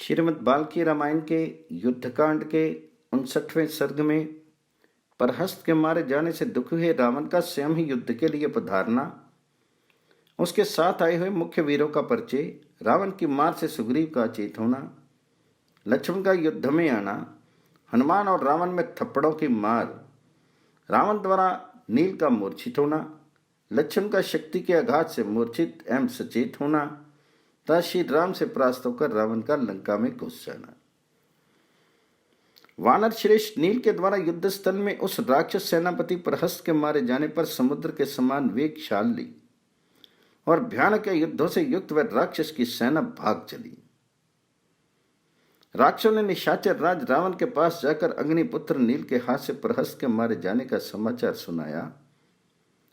श्रीमद् बाल्की रामायण के युद्धकांड के 59वें सर्ग में प्रहस्त के मारे जाने से दुखी हुए रावण का स्वयं ही युद्ध के लिए पधारना, उसके साथ आए हुए मुख्य वीरों का परिचय, रावण की मार से सुग्रीव का अचेत होना, लक्ष्मण का युद्ध में आना, हनुमान और रावण में थप्पड़ों की मार, रावण द्वारा नील का मूर्छित होना, लक्ष्मण का शक्ति के आघात से मूर्छित एवं सचेत होना तथा श्री राम से परास्त होकर रावण का लंका में घुस जाना। वानर श्रेष्ठ नील के द्वारा युद्ध स्थल में उस राक्षस सेनापति प्रहस्त के मारे जाने पर समुद्र के समान वेगशाली और भयानक युद्धों से युक्त वह राक्षस की सेना भाग चली। राक्षसों ने निशाचर राज रावण के पास जाकर अग्निपुत्र नील के हाथ से प्रहस्त के मारे जाने का समाचार सुनाया।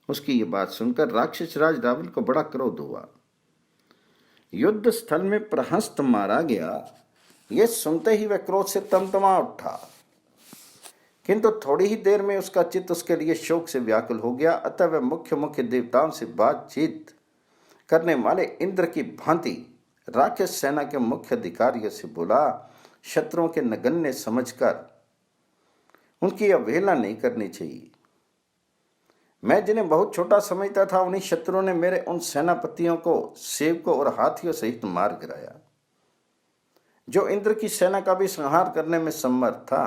उसकी ये बात सुनकर राक्षस राज रावण को बड़ा क्रोध हुआ। युद्ध स्थल में प्रहस्त मारा गया, यह सुनते ही वह क्रोध से तमतमा उठा, किंतु थोड़ी ही देर में उसका चित्त उसके लिए शोक से व्याकुल हो गया। अतः वह मुख्य देवताओं से बातचीत करने वाले इंद्र की भांति राक्षस सेना के मुख्य अधिकारियों से बोला, शत्रुओं के नगण्य समझकर उनकी अवहेलना नहीं करनी चाहिए। मैं जिन्हें बहुत छोटा समझता था, उन्हीं शत्रुओं ने मेरे उन सेनापतियों को, सेवकों और हाथियों सहित मार गिराया, जो इंद्र की सेना का भी संहार करने में समर्थ था।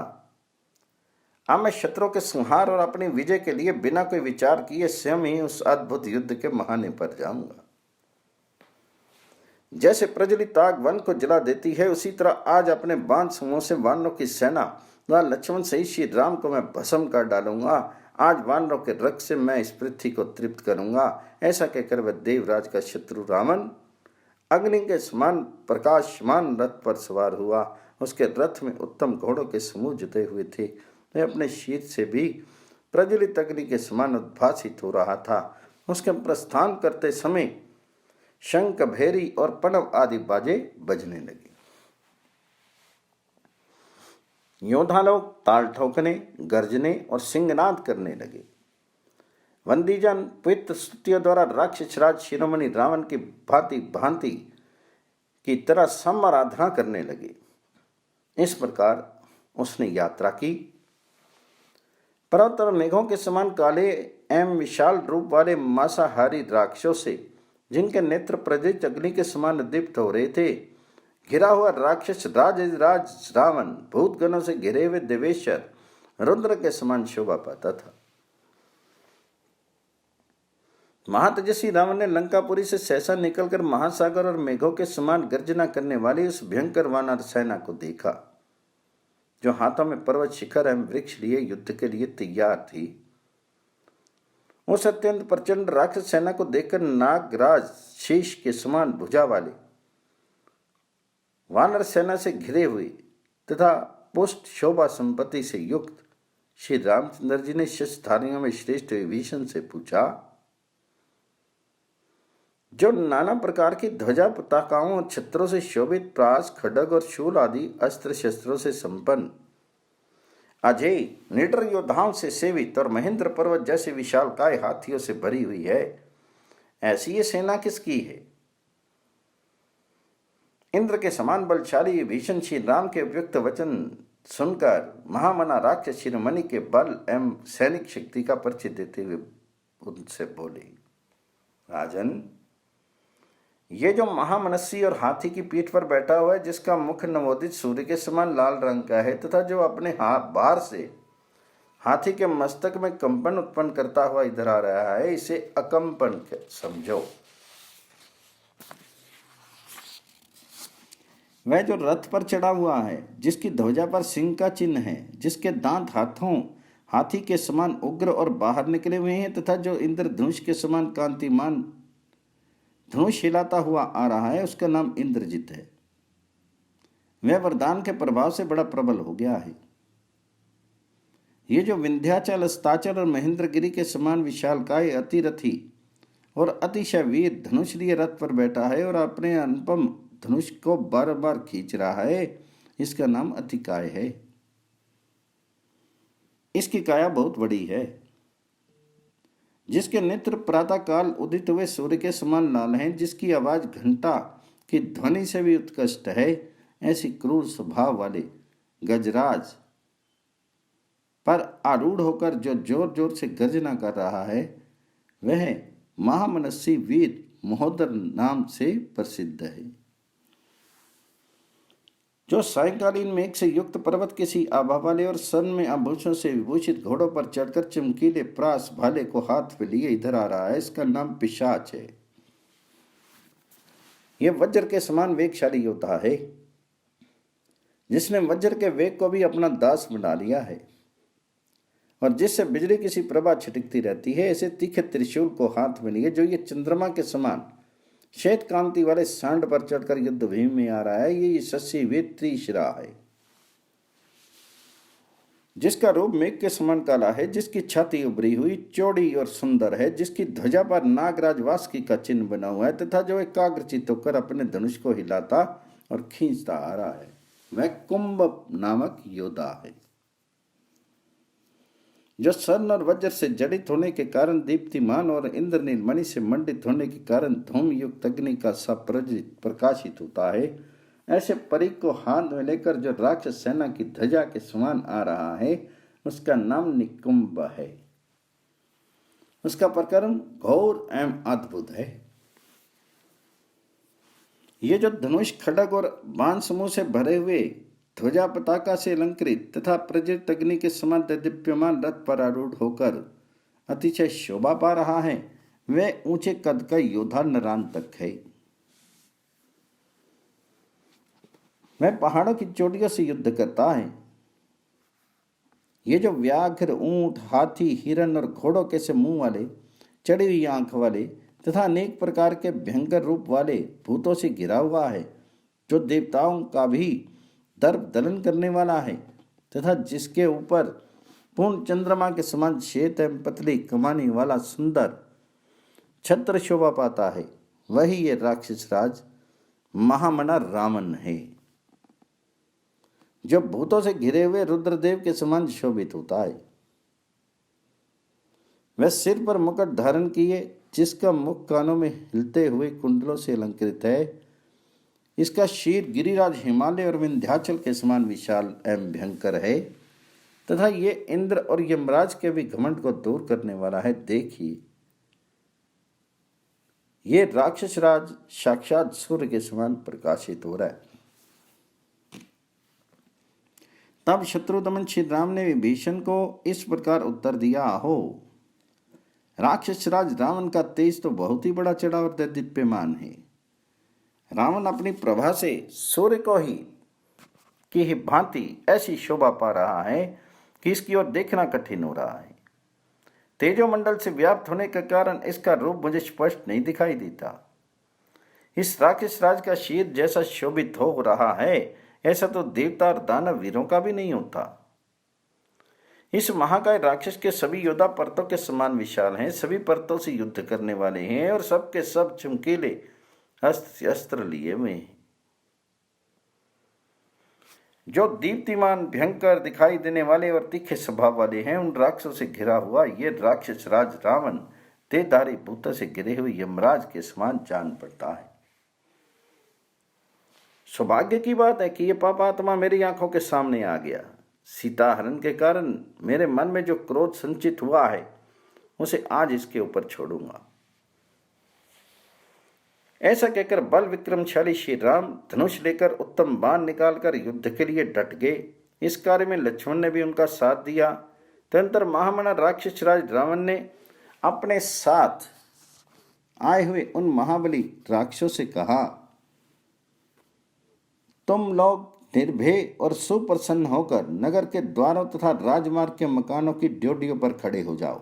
अब मैं शत्रुओं के संहार और अपनी विजय के लिए बिना कोई विचार किए स्वयं ही उस अद्भुत युद्ध के महाने पर जाऊंगा। जैसे प्रज्वलित आग वन को जला देती है, उसी तरह आज अपने बाण समूह से वानरों की सेना व लक्ष्मण सहित श्री राम को मैं भस्म कर डालूंगा। आज वानरों के रक्त से मैं इस पृथ्वी को तृप्त करूंगा। ऐसा कहकर वह देवराज का शत्रु रावण अग्नि के समान प्रकाशमान रथ पर सवार हुआ। उसके रथ में उत्तम घोड़ों के समूह जुटे हुए थे। वह अपने शीर से भी प्रज्वलित अग्नि के समान उद्भासित हो रहा था। उसके प्रस्थान करते समय शंख, भेरी और पणव आदि बाजे बजने लगे। योद्धा लोग ताल ठोकने, गर्जने और सिंहनाद करने लगे। वंदीजन पवित्र स्तुतियों द्वारा राक्षस राज शिरोमणि रावण की भांति भांति की तरह समाराधना करने लगे। इस प्रकार उसने यात्रा की। पर्वत और मेघों के समान काले एवं विशाल रूप वाले मांसाहारी राक्षसों से, जिनके नेत्र प्रज्वलित अग्नि के समान दीप्त हो रहे थे, घिरा हुआ राक्षस राज रावण भूतगणों से घिरे हुए देवेश्वर रुद्र के समान शोभा पाता था। महातेजस्वी रावण ने लंकापुरी से सहसा निकलकर महासागर और मेघों के समान गर्जना करने वाली उस भयंकर वानर सेना को देखा, जो हाथों में पर्वत शिखर एवं वृक्ष लिए युद्ध के लिए तैयार थी। उस अत्यंत प्रचंड राक्षस सेना को देखकर नागराज शीश के समान भुजा वाले वानर सेना से घिरे हुए तथा पुष्ट शोभा संपत्ति से युक्त श्री रामचंद्र जी ने शस्त्रधारियों में श्रेष्ठ विभीषण से पूछा, जो नाना प्रकार की ध्वजा पताकाओं और छत्रों से शोभित प्रास, खड्ग और शूल आदि अस्त्र शस्त्रों से संपन्न, अजय निडर योद्धाओं से सेवित और महेंद्र पर्वत जैसे विशालकाय हाथियों से भरी हुई है, ऐसी ये सेना किसकी है? इंद्र के समान बलशाली भीषण श्री राम के उपयुक्त वचन सुनकर महामना राक्षस शिरोमणि के बल एवं सैनिक शक्ति का परिचय देते हुए उनसे बोले, राजन, ये जो महामनस्वी और हाथी की पीठ पर बैठा हुआ है, जिसका मुख नवोदित सूर्य के समान लाल रंग का है तथा जो अपने बार से हाथी के मस्तक में कंपन उत्पन्न करता हुआ इधर आ रहा है, इसे अकंपन समझो। वह जो रथ पर चढ़ा हुआ है, जिसकी ध्वजा पर सिंह का चिन्ह है, जिसके दांत हाथी के समान उग्र और बाहर निकले हुए हैं तथा जो इंद्रधनुष के समान कांतिमान धनुष हिलाता हुआ आ रहा है, उसका नाम इंद्रजित है। वह वरदान के प्रभाव से बड़ा प्रबल हो गया है। ये जो विंध्याचल, अस्ताचल और महेंद्रगिरी के समान विशालकाय, अतिरथी और अतिशय वीर धनुष लिए रथ पर बैठा है और अपने अनुपम धनुष को बार बार खींच रहा है, इसका नाम अतिकाय है। इसकी काया बहुत बड़ी है, जिसके नेत्र प्रातः काल उदित हुए सूर्य के समान लाल हैं, जिसकी आवाज घंटा की ध्वनि से भी उत्कृष्ट है, ऐसी क्रूर स्वभाव वाले गजराज पर आरूढ़ होकर जो जोर जोर से गर्जना कर रहा है वह महामनस्वी वीर महोदर नाम से प्रसिद्ध है, जो सायंकालीन मेघ से युक्त पर्वत किसी आभा वाले और स्वर्ण में आभूषण से विभूषित घोड़ों पर चढ़कर चमकीले प्रास भाले को हाथ में लिए इधर आ रहा है। इसका नाम पिशाच है। यह वज्र के समान वेगशाली योद्धा है, जिसने वज्र के वेग को भी अपना दास बना लिया है और जिससे बिजली किसी प्रभा छिटकती रहती है, ऐसे तीखे त्रिशूल को हाथ में लिए जो ये चंद्रमा के समान श्वेत कांति वाले सांड पर चढ़कर युद्ध भूमि में आ रहा है। ये यशस्वी वीर त्रिशिरा है, जिसका रूप मेघ के समान काला है, जिसकी छाती उभरी हुई चौड़ी और सुंदर है, जिसकी ध्वजा पर नागराज वासुकी का चिन्ह बना हुआ है तथा जो एकाग्रचित्त होकर अपने धनुष को हिलाता और खींचता आ रहा है, वह कुंभ नामक योद्धा है, जो स्वर्ण और वज्र से जड़ित होने के कारण दीप्तिमान और इंद्रनील मणि से मंडित होने के कारण धूम युक्त अग्नि का सा प्रकाशित होता है। ऐसे परीख को हाथ में लेकर जो राक्षस सेना की ध्वजा के समान आ रहा है, उसका नाम निकुंभ है। उसका प्रकरण घोर एवं अद्भुत है। ये जो धनुष खड्ग और बाण समूह से भरे हुए ध्वजा पताका से अलंकृत तथा प्रज्वलित अग्नि के समान दीप्यमान रथ पर आरूढ़ होकर अतिशय शोभा पा रहा है, वह ऊंचे कद का योद्धा नरांतक है। वह पहाड़ों की चोटियों से युद्ध करता है। ये जो व्याघ्र, ऊंट, हाथी, हिरण और घोड़ों के से मुंह वाले, चढ़ी हुई आंख वाले तथा अनेक प्रकार के भयंकर रूप वाले भूतों से घिरा हुआ है, जो देवताओं का भी दर्प दलन करने वाला है तथा जिसके ऊपर पूर्ण चंद्रमा के समान श्वेत एवं पतली कमानी वाला सुंदर छत्र शोभा पाता है, वही ये राक्षस राज महामना रावण है, जो भूतों से घिरे हुए रुद्रदेव के समान शोभित होता है। वह सिर पर मुकुट धारण किए, जिसका मुख कानों में हिलते हुए कुंडलों से अलंकृत है। इसका शीर गिरिराज हिमालय और विंध्याचल के समान विशाल एवं भयंकर है तथा ये इंद्र और यमराज के भी घमंड को दूर करने वाला है। देखिए, ये राक्षस राज साक्षात सूर्य के समान प्रकाशित हो रहा है। तब शत्रुदमन श्री राम ने विभीषण को इस प्रकार उत्तर दिया, हो राक्षस राज रावण का तेज तो बहुत ही बड़ा चढ़ा और दिव्यमान है। रावण अपनी प्रभा से सूर्य को ही की ही भांति ऐसी शोभा पा रहा है कि इसकी ओर देखना कठिन हो रहा है। तेजोमंडल से व्याप्त होने के कारण इसका रूप मुझे स्पष्ट नहीं दिखाई देता। इस राक्षस राज का शीर जैसा शोभित हो रहा है, ऐसा तो देवता और दानव वीरों का भी नहीं होता। इस महाकाय राक्षस के सभी योद्धा पर्वतों के समान विशाल हैं, सभी पर्वतों से युद्ध करने वाले हैं और सबके सब चमकीले अस्त्र लिए हुए हैं। जो दीप्तिमान भयंकर दिखाई देने वाले और तीखे स्वभाव वाले हैं, उन राक्षसों से घिरा हुआ ये राक्षस राज रावण तेजधारी भूतों से घिरे हुए यमराज के समान जान पड़ता है। सौभाग्य की बात है कि ये पापात्मा मेरी आंखों के सामने आ गया। सीता हरण के कारण मेरे मन में जो क्रोध संचित हुआ है, उसे आज इसके ऊपर छोड़ूंगा। ऐसा कहकर बल विक्रमशाली श्री राम धनुष लेकर उत्तम बाण निकालकर युद्ध के लिए डट गए। इस कार्य में लक्ष्मण ने भी उनका साथ दिया। तदनंतर महामना राक्षस राज रावण ने अपने साथ आए हुए उन महाबली राक्षसों से कहा, तुम लोग निर्भय और सुप्रसन्न होकर नगर के द्वारों तथा राजमार्ग के मकानों की ड्योढ़ियों पर खड़े हो जाओ,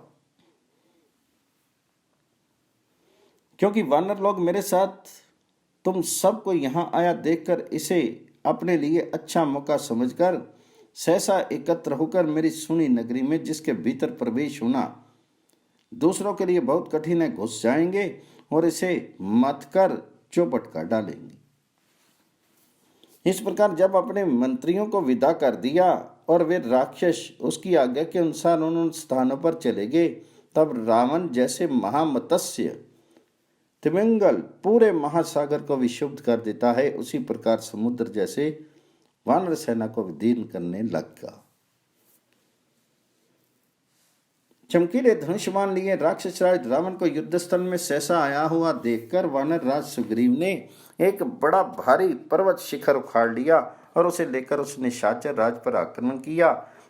क्योंकि वानर लोग मेरे साथ तुम सबको यहां आया देखकर इसे अपने लिए अच्छा मौका समझकर सहसा एकत्र होकर मेरी सुनी नगरी में, जिसके भीतर प्रवेश होना दूसरों के लिए बहुत कठिन है, घुस जाएंगे और इसे मथकर चौपट कर डालेंगे। इस प्रकार जब अपने मंत्रियों को विदा कर दिया और वे राक्षस उसकी आज्ञा के अनुसार उन स्थानों पर चले गए, तब रावण जैसे महामत्स्य तिमिंगल पूरे महासागर को विशुद्ध कर देता है, उसी प्रकार समुद्र जैसे वानर सेना को विदीर्ण करने लगा। चमकीले धनुष्यबाण लिए राक्षस राज रावण को युद्ध स्थल में सहसा आया हुआ देखकर वानर राज सुग्रीव ने एक बड़ा भारी पर्वत शिखर उखाड़ लिया और उसे लेकर उस निशाचर राज पर आक्रमण किया।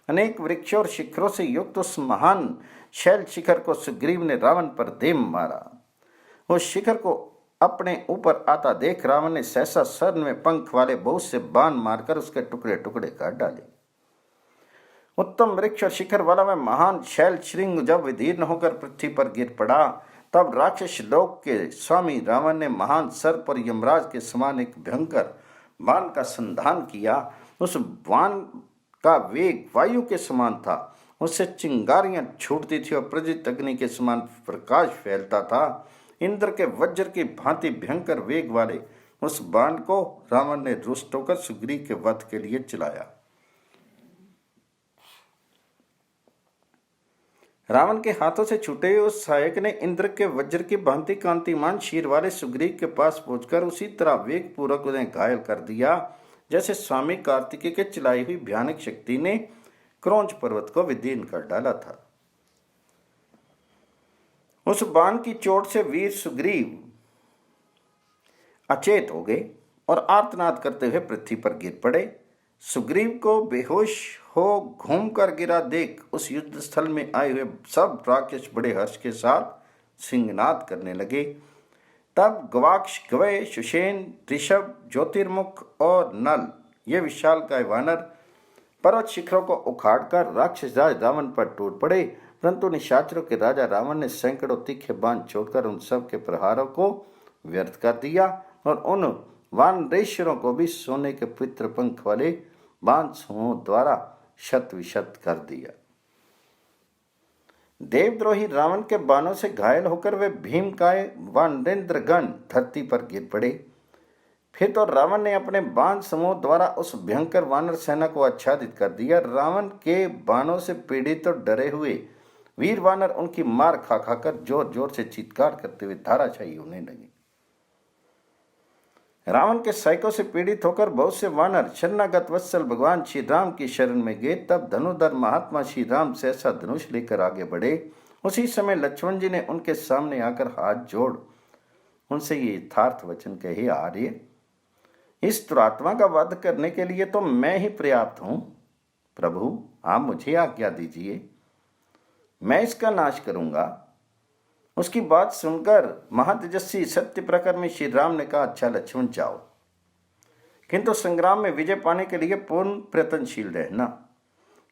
अनेक वृक्षों और शिखरों से युक्त उस महान शैल शिखर को सुग्रीव ने रावण पर दे मारा। उस शिखर को अपने ऊपर आता देख रावण ने सहसा सर में पंख वाले बहुत से बाण मारकर उसके टुकड़े टुकड़े कर डाले। उत्तम वृक्ष और शिखर वाला में महान शैल श्रृंग जब विदीर्ण होकर पृथ्वी पर गिर पड़ा, तब राक्षस लोक के स्वामी रावण ने महान सर्प और यमराज के समान एक भयंकर बाण का संधान किया। उस बाण का वेग वायु के समान था, उससे चिंगारियां छूटती थी और प्रज्वलित अग्नि के समान प्रकाश फैलता था। इंद्र के वज्र की भांति भयंकर वेग वाले उस बाण को रावण ने रुष्ट होकर सुग्रीव के वध के लिए चलाया। रावण के हाथों से छूटे हुए उस सहायक ने इंद्र के वज्र की भांति कांतिमान शीर वाले सुग्रीव के पास पहुंचकर उसी तरह वेग पूर्वक उन्हें घायल कर दिया जैसे स्वामी कार्तिकेय के चलाई हुई भयानक शक्ति ने क्रौंच पर्वत को विदीर्ण कर डाला था। उस बाण की चोट से वीर सुग्रीव अचेत हो गए और आर्तनाद करते हुए पृथ्वी पर गिर पड़े। सुग्रीव को बेहोश हो घूमकर गिरा देख उस युद्ध स्थल में आए हुए सब राक्षस बड़े हर्ष के साथ सिंहनाद करने लगे। तब गवाक्ष, गवय, सुषेण, ऋषभ, ज्योतिर्मुख और नल ये विशालकाय वानर पर्वत शिखरों को उखाड़कर राक्षस राज रावण पर टूट पड़े, परंतु निशाचरों के राजा रावण ने सैकड़ों तीखे बाण छोड़कर उन सब के प्रहारों को व्यर्थ कर दिया और उन वानरेश्वरों को भी सोने के पवित्र पंख वाले बाण समूह द्वारा शत विशत कर दिया। देवद्रोही रावण के बाणों से घायल होकर वे भीमकाय वानरेंद्रगण धरती पर गिर पड़े। फिर तो रावण ने अपने बाण समूह द्वारा उस भयंकर वानर सेना को आच्छादित कर दिया। रावण के बाणों से पीड़ित और डरे हुए वीर वानर उनकी मार खा खाकर जोर जोर से चीत्कार करते हुए धाराशायी होने लगे। रावण के सैकों से पीड़ित होकर बहुत से वानर शरणागत वत्सल भगवान श्री राम की शरण में गए। तब धनुधर महात्मा श्री राम सहसा धनुष लेकर आगे बढ़े। उसी समय लक्ष्मण जी ने उनके सामने आकर हाथ जोड़ उनसे ये यथार्थ वचन कहे, आर्य, इस दुरात्मा का वध करने के लिए तो मैं ही पर्याप्त हूं। प्रभु, आप मुझे आज्ञा दीजिए, मैं इसका नाश करूंगा। उसकी बात सुनकर महातेजस्वी सत्य प्रकर में श्री राम ने कहा, अच्छा लक्ष्मण जाओ, किंतु संग्राम में विजय पाने के लिए पूर्ण प्रयत्नशील रहना,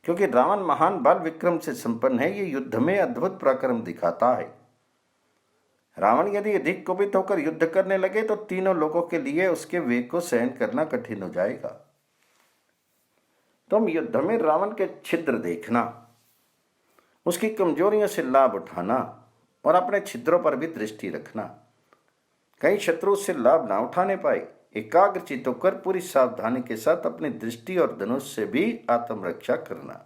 क्योंकि रावण महान बल विक्रम से संपन्न है। ये युद्ध में अद्भुत पराक्रम दिखाता है। रावण यदि अधिक कुपित होकर युद्ध करने लगे तो तीनों लोगों के लिए उसके वेग को सहन करना कठिन हो जाएगा। तुम युद्ध में रावण के छिद्र देखना, उसकी कमजोरियों से लाभ उठाना और अपने छिद्रों पर भी दृष्टि रखना। कहीं शत्रु उससे लाभ ना उठाने पाए। एकाग्रचित्त होकर पूरी सावधानी के साथ अपनी दृष्टि और धनुष से भी आत्मरक्षा करना।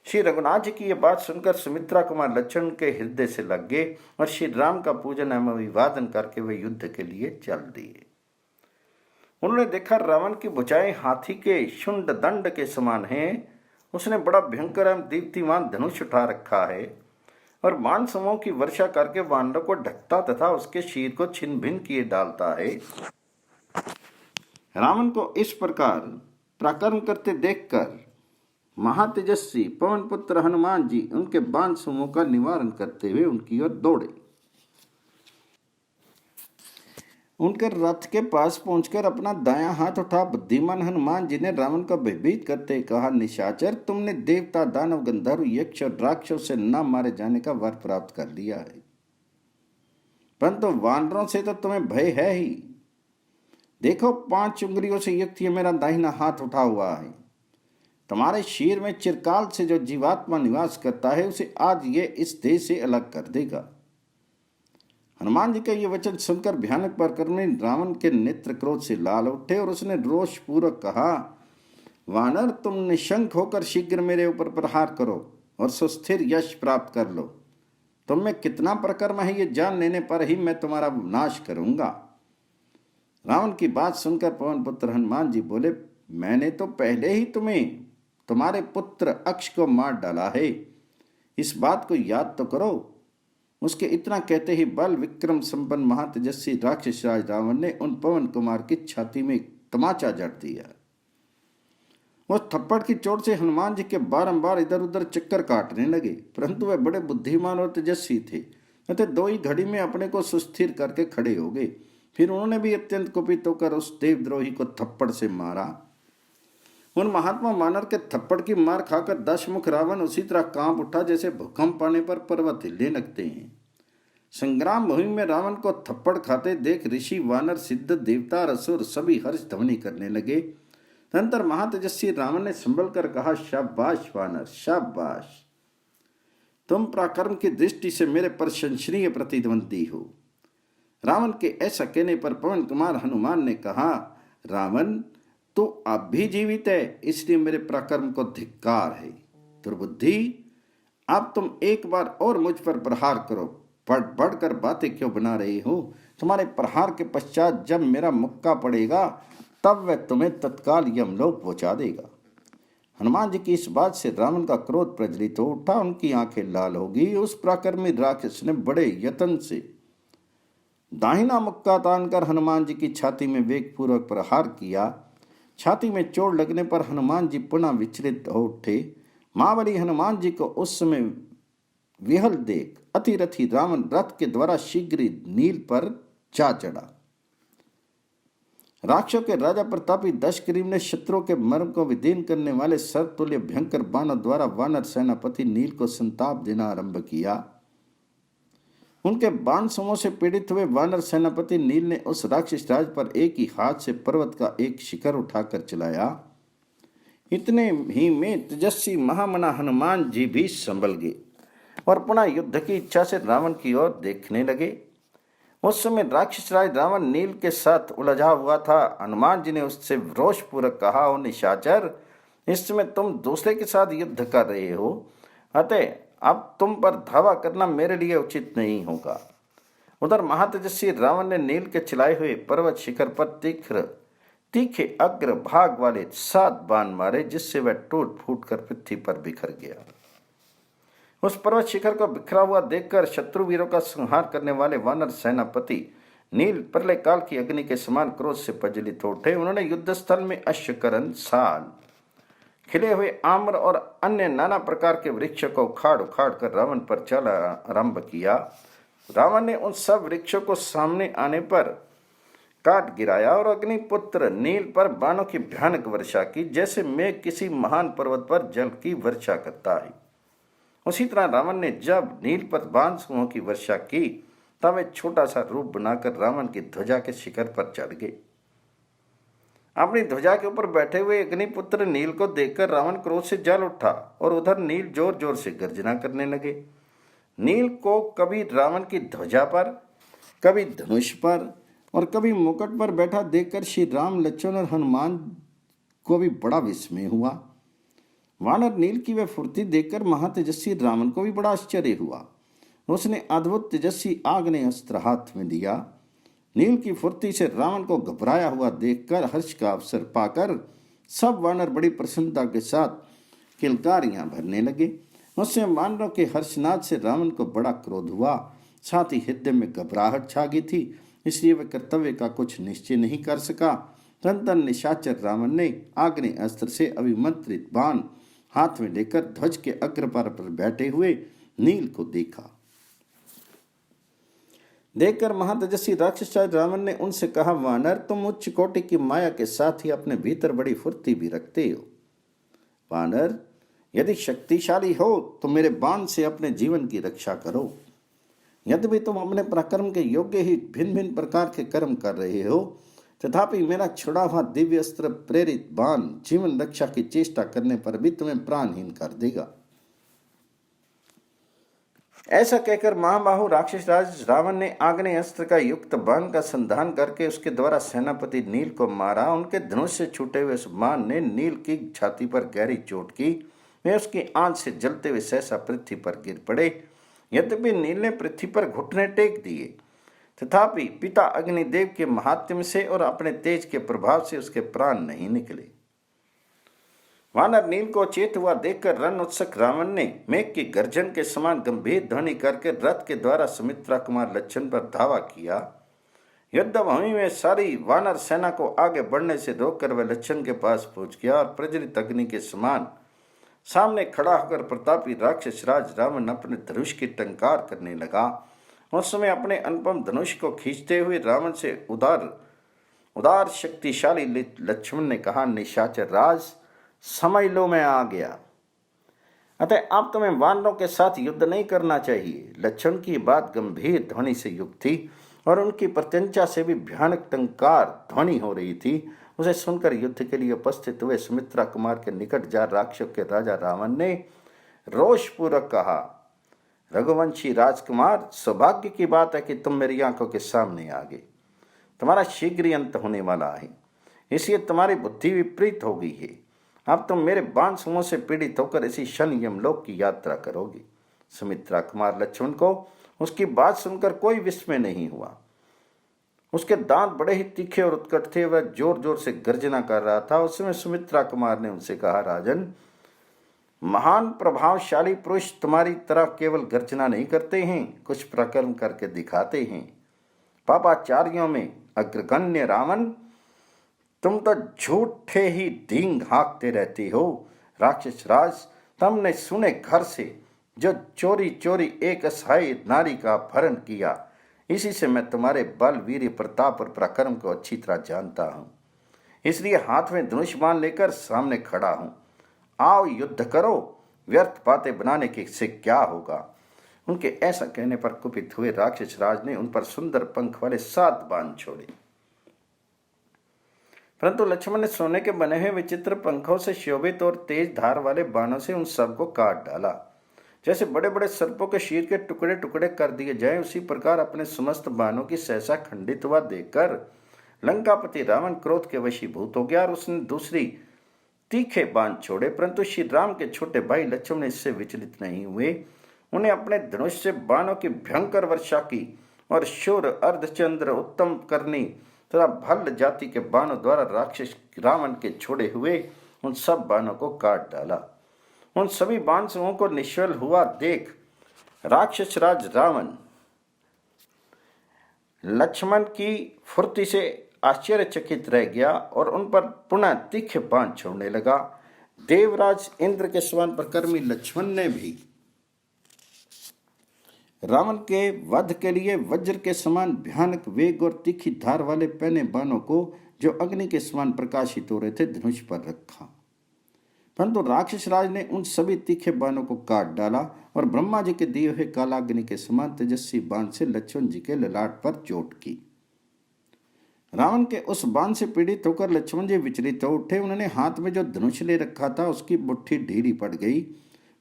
श्री रघुनाथ जी की यह बात सुनकर सुमित्रा कुमार लक्ष्मण के हृदय से लग गए और श्री राम का पूजन एवं अभिवादन करके वे युद्ध के लिए चल दिए। उन्होंने देखा रावण की भुजाएं हाथी के शुंड दंड के समान हैं। उसने बड़ा भयंकर एवं दीप्तिमान धनुष उठा रखा है और बाण समूह की वर्षा करके वानरों को ढकता तथा उसके शीर को छिन्न भिन्न किए डालता है। रावण को इस प्रकार पराक्रम करते देखकर महातेजस्वी पवन पुत्र हनुमान जी उनके बाण समूह का निवारण करते हुए उनकी ओर दौड़े। उनके रथ के पास पहुंचकर अपना दायां हाथ उठा बुद्धिमान हनुमान जी ने रावण को भयभीत करते कहा, निशाचर, तुमने देवता, दानव, गंधर्व, यक्ष और राक्षसों से न मारे जाने का वर प्राप्त कर लिया है, परंतु वानरों से तो तुम्हें भय है ही। देखो, 5 उंगलियों से युक्त ये मेरा दाहिना हाथ उठा हुआ है। तुम्हारे शीर में चिरकाल से जो जीवात्मा निवास करता है उसे आज ये इस देह से अलग कर देगा। हनुमान जी का ये वचन सुनकर भयानक पराक्रमी रावण के नेत्र क्रोध से लाल उठे और उसने रोष पूर्वक कहा, वानर, तुम निशंक होकर शीघ्र मेरे ऊपर प्रहार करो और सुस्थिर यश प्राप्त कर लो। तुम में कितना पराक्रम है ये जान लेने पर ही मैं तुम्हारा नाश करूंगा। रावण की बात सुनकर पवन पुत्र हनुमान जी बोले, मैंने तो पहले ही तुम्हारे पुत्र अक्ष को मार डाला है, इस बात को याद तो करो। उसके इतना कहते ही बल विक्रम संपन्न महातेजस्वी राक्षस राज रावण ने उन पवन कुमार की छाती में तमाचा जड़ दिया। उस थप्पड़ की चोट से हनुमान जी के बारंबार इधर उधर चक्कर काटने लगे, परंतु वे बड़े बुद्धिमान और तेजस्वी थे, अतः दो ही घड़ी में अपने को सुस्थिर करके खड़े हो गए। फिर उन्होंने भी अत्यंत कुपित होकर उस देवद्रोही को थप्पड़ से मारा। उन महात्मा वानर के थप्पड़ की मार खाकर दशमुख रावण उसी तरह कांप उठा जैसे भूकंप आने पर पर्वत हिलने लगते हैं। संग्राम भूमि में रावण को थप्पड़ खाते देख ऋषि, वानर, सिद्ध, देवता और असुर सभी हर्ष ध्वनि करने लगे। तदंतर महातेजस्वी रावण ने संभल कर कहा, शाबाश वानर, शाबाश, तुम पराक्रम की दृष्टि से मेरे प्रशंसनीय प्रतिद्वंदी हो। रावण के ऐसा कहने पर पवन कुमार हनुमान ने कहा, रावण तो अब भी जीवित है, इसलिए मेरे पराक्रम को धिक्कार है। दुर्बुद्धि, अब तुम एक बार और मुझ पर प्रहार करो। बढ़ बढ़कर बातें क्यों बना रहे हो? तुम्हारे प्रहार के पश्चात जब मेरा मुक्का पड़ेगा तब वह तुम्हें तत्काल यमलोक पहुंचा देगा। हनुमान जी की इस बात से रावण का क्रोध प्रज्वलित हो उठा, उनकी आंखें लाल हो गई। उस पराक्रमी राक्षस ने बड़े यत्न से दाहिना मुक्का तानकर हनुमान जी की छाती में वेगपूर्वक प्रहार किया। छाती में चोट लगने पर हनुमान जी पुनः विचलित हो उठे। महाबली हनुमान जी को उस समय विहल देख अतिरथी रावण रथ के द्वारा शीघ्र ही नील पर जा चढ़ा। राक्षसों के राजा प्रतापी दशग्रीव ने शत्रुओं के मर्म को विदीन करने वाले सर्वतुल्य भयंकर बाणों द्वारा वानर सेनापति नील को संताप देना आरंभ किया। उनके बाण समूह से पीड़ित हुए वानर सेनापति नील ने उस राक्षस राज पर एक ही हाथ से पर्वत का एक शिखर उठाकर चलाया। इतने ही में तेजस्वी महामना हनुमान जी भी संभल गए और पुनः युद्ध की इच्छा से रावण की ओर देखने लगे। उस समय राक्षस राज रावण नील के साथ उलझा हुआ था। हनुमान जी ने उससे रोषपूर्वक कहा, ओ निशाचर, इस समय तुम दूसरे के साथ युद्ध कर रहे हो, अतः अब तुम पर धावा करना मेरे लिए उचित नहीं होगा। उधर महातेजस्वी रावण ने नील के चलाए हुए पर्वत शिखर पर तीखे अग्र भाग वाले 7 बाण मारे, जिससे वह टूट फूट कर पृथ्वी पर बिखर गया। उस पर्वत शिखर को बिखरा हुआ देखकर शत्रु वीरों का संहार करने वाले वानर सेनापति नील प्रलय काल की अग्नि के समान क्रोध से प्रज्वलित हो उठे। उन्होंने युद्ध स्थल में अश्वकरण, साल, खिले हुए आम्र और अन्य नाना प्रकार के वृक्ष को उखाड़ उखाड़ कर रावण पर चला आरंभ किया। रावण ने उन सब वृक्षों को सामने आने पर काट गिराया और अग्निपुत्र नील पर बाणों की भयानक वर्षा की, जैसे मेघ किसी महान पर्वत पर जल की वर्षा करता है। उसी तरह रावण ने जब नील पर बाण समूह की वर्षा की तब एक छोटा सा रूप बनाकर रावण की ध्वजा के शिखर पर चढ़ गए। अपनी ध्वजा के ऊपर बैठे हुए अग्निपुत्र नील को देखकर रावण क्रोध से जल उठा और उधर नील जोर जोर से गर्जना करने लगे। नील को कभी रावण की ध्वजा पर, कभी धनुष पर और कभी मुकुट पर बैठा देखकर श्री राम, लक्ष्मण और हनुमान को भी बड़ा विस्मय हुआ। वानर नील की वह फुर्ती देखकर महातेजस्वी रावण को भी बड़ा आश्चर्य हुआ। उसने अद्भुत तेजस्वी आग्नेय अस्त्र हाथ में दिया। नील की फुर्ती से रावण को घबराया हुआ देखकर हर्ष का अवसर पाकर सब वानर बड़ी प्रसन्नता के साथ किलकारियां भरने लगे। उससे वानरों के हर्षनाद से रावण को बड़ा क्रोध हुआ, साथ ही हृदय में घबराहट छा गई थी, इसलिए वह कर्तव्य का कुछ निश्चय नहीं कर सका। तदंतर निशाचर रावण ने आग्नेय अस्त्र से अभिमंत्रित बाण हाथ में लेकर ध्वज के अग्रपर पर बैठे हुए नील को देखा। देखकर महातेजस्वी राक्षस रावण ने उनसे कहा, वानर, तुम उच्च कोटि की माया के साथ ही अपने भीतर बड़ी फुर्ती भी रखते हो। वानर, यदि शक्तिशाली हो तो मेरे बाण से अपने जीवन की रक्षा करो। यद्यपि तुम अपने पराक्रम के योग्य ही भिन्न भिन्न प्रकार के कर्म कर रहे हो, तथापि मेरा छुड़ा हुआ दिव्य अस्त्र प्रेरित बाण जीवन रक्षा की चेष्टा करने पर भी तुम्हें प्राणहीन कर देगा। ऐसा कहकर महाबाहु राक्षस राज रावण ने आग्नेय अस्त्र का युक्त बाण का संधान करके उसके द्वारा सेनापति नील को मारा। उनके धनुष से छूटे हुए उस बाण ने नील की छाती पर गहरी चोट की। वे उसकी आंच से जलते हुए सहसा पृथ्वी पर गिर पड़े। यद्यपि नील ने पृथ्वी पर घुटने टेक दिए तथापि पिता अग्निदेव के महात्म्य से और अपने तेज के प्रभाव से उसके प्राण नहीं निकले। वानर नील को चेत हुआ देखकर रण उत्सुक रावण ने मेघ की गर्जन के समान गंभीर ध्वनि करके रथ के द्वारा सुमित्रा कुमार लक्षण पर धावा किया। युद्ध भूमि में सारी वानर सेना को आगे बढ़ने से रोककर वह लक्षण के पास पहुंच गया और प्रज्वलित अग्नि के समान सामने खड़ा होकर प्रतापी राक्षस राज रावण अपने धनुष की टंकार करने लगा। उस समय अपने अनुपम धनुष को खींचते हुए रावण से उदार शक्तिशाली लक्ष्मण ने कहा, निशाचर राज, समझ लो मैं आ गया। अतः अब तुम्हें वानरों के साथ युद्ध नहीं करना चाहिए। लक्ष्मण की बात गंभीर ध्वनि से युक्त थी और उनकी प्रत्यंचा से भी भयानक टंकार ध्वनि हो रही थी। उसे सुनकर युद्ध के लिए उपस्थित हुए सुमित्रा कुमार के निकट जा राक्षसों के राजा रावण ने रोषपूर्वक कहा, रघुवंशी राजकुमार, सौभाग्य की बात है कि तुम मेरी आंखों के सामने आ गए। तुम्हारा शीघ्र ही अंत होने वाला है, इसलिए तुम्हारी बुद्धि विपरीत हो गई है। अब तुम मेरे बाण समूह से पीड़ित होकर इसी शन यमलोक की यात्रा करोगे। सुमित्रा कुमार लक्ष्मण को उसकी बात सुनकर कोई विस्मय नहीं हुआ। उसके दांत बड़े ही तीखे और उत्कट थे। वह जोर जोर से गर्जना कर रहा था। उस समय सुमित्रा कुमार ने उनसे कहा, राजन, महान प्रभावशाली पुरुष तुम्हारी तरह केवल गर्जना नहीं करते हैं, कुछ प्रकर्म करके दिखाते हैं। पापाचार्यों में अग्रगण्य रावण, तुम तो झूठे ही डींग हाँकते रहते हो। राक्षस राज, तुमने सुने घर से जो चोरी चोरी एक असहाय नारी का अपहरण किया, इसी से मैं तुम्हारे बल, वीर, प्रताप और पराक्रम को अच्छी तरह जानता हूँ। इसलिए हाथ में धनुष बाण लेकर सामने खड़ा हूँ। आओ युद्ध करो, व्यर्थ बातें बनाने के से क्या होगा। उनके ऐसा कहने पर कुपित हुए राक्षस राज ने उन पर सुंदर पंख वाले 7 बाण छोड़े, परंतु लक्ष्मण ने सोने के बने हुए विचित्र पंखों से शोभित और तेज धार वाले बाणों से उन सबको काट डाला। जैसे बड़े बड़े सर्पों के शीर के टुकड़े टुकड़े कर दिए जाए, उसी प्रकार अपने समस्त बाणों की सहसा खंडित हुआ देखकर लंकापति रावण क्रोध के वशीभूत हो गया और उसने दूसरी तीखे बाण छोड़े, परंतु श्री राम के छोटे भाई लक्ष्मण इससे विचलित नहीं हुए। उन्हें अपने धनुष से बाणों की भयंकर वर्षा की और शूर, अर्धचंद्र, उत्तम करनी तथा भल्ल जाति के बाणों द्वारा राक्षस रावण के छोड़े हुए उन सब बाणों को काट डाला। उन सभी बाण समूहों को निश्चल हुआ देख राक्षस राज रावण लक्ष्मण की फुर्ती से आश्चर्यचकित रह गया और उन पर पुनः तीखे बाण छोड़ने लगा। देवराज इंद्र के समान प्रकर्मी लक्ष्मण ने भी रावण के वध के लिए वज्र के समान भयानक वेग और तीखी धार वाले पहने बाणों को, जो अग्नि के समान प्रकाशित हो रहे थे, धनुष पर रखा। परंतु राक्षस राज ने उन सभी तीखे बाणों को काट डाला और ब्रह्मा जी के दिए हुए कालाग्नि के समान तेजस्वी बाण से लक्ष्मण जी के ललाट पर चोट की। रावण के उस बाण से पीड़ित होकर लक्ष्मण जी विचलित हो उठे। उन्होंने हाथ में जो धनुष ले रखा था उसकी मुट्ठी ढीली पड़ गई।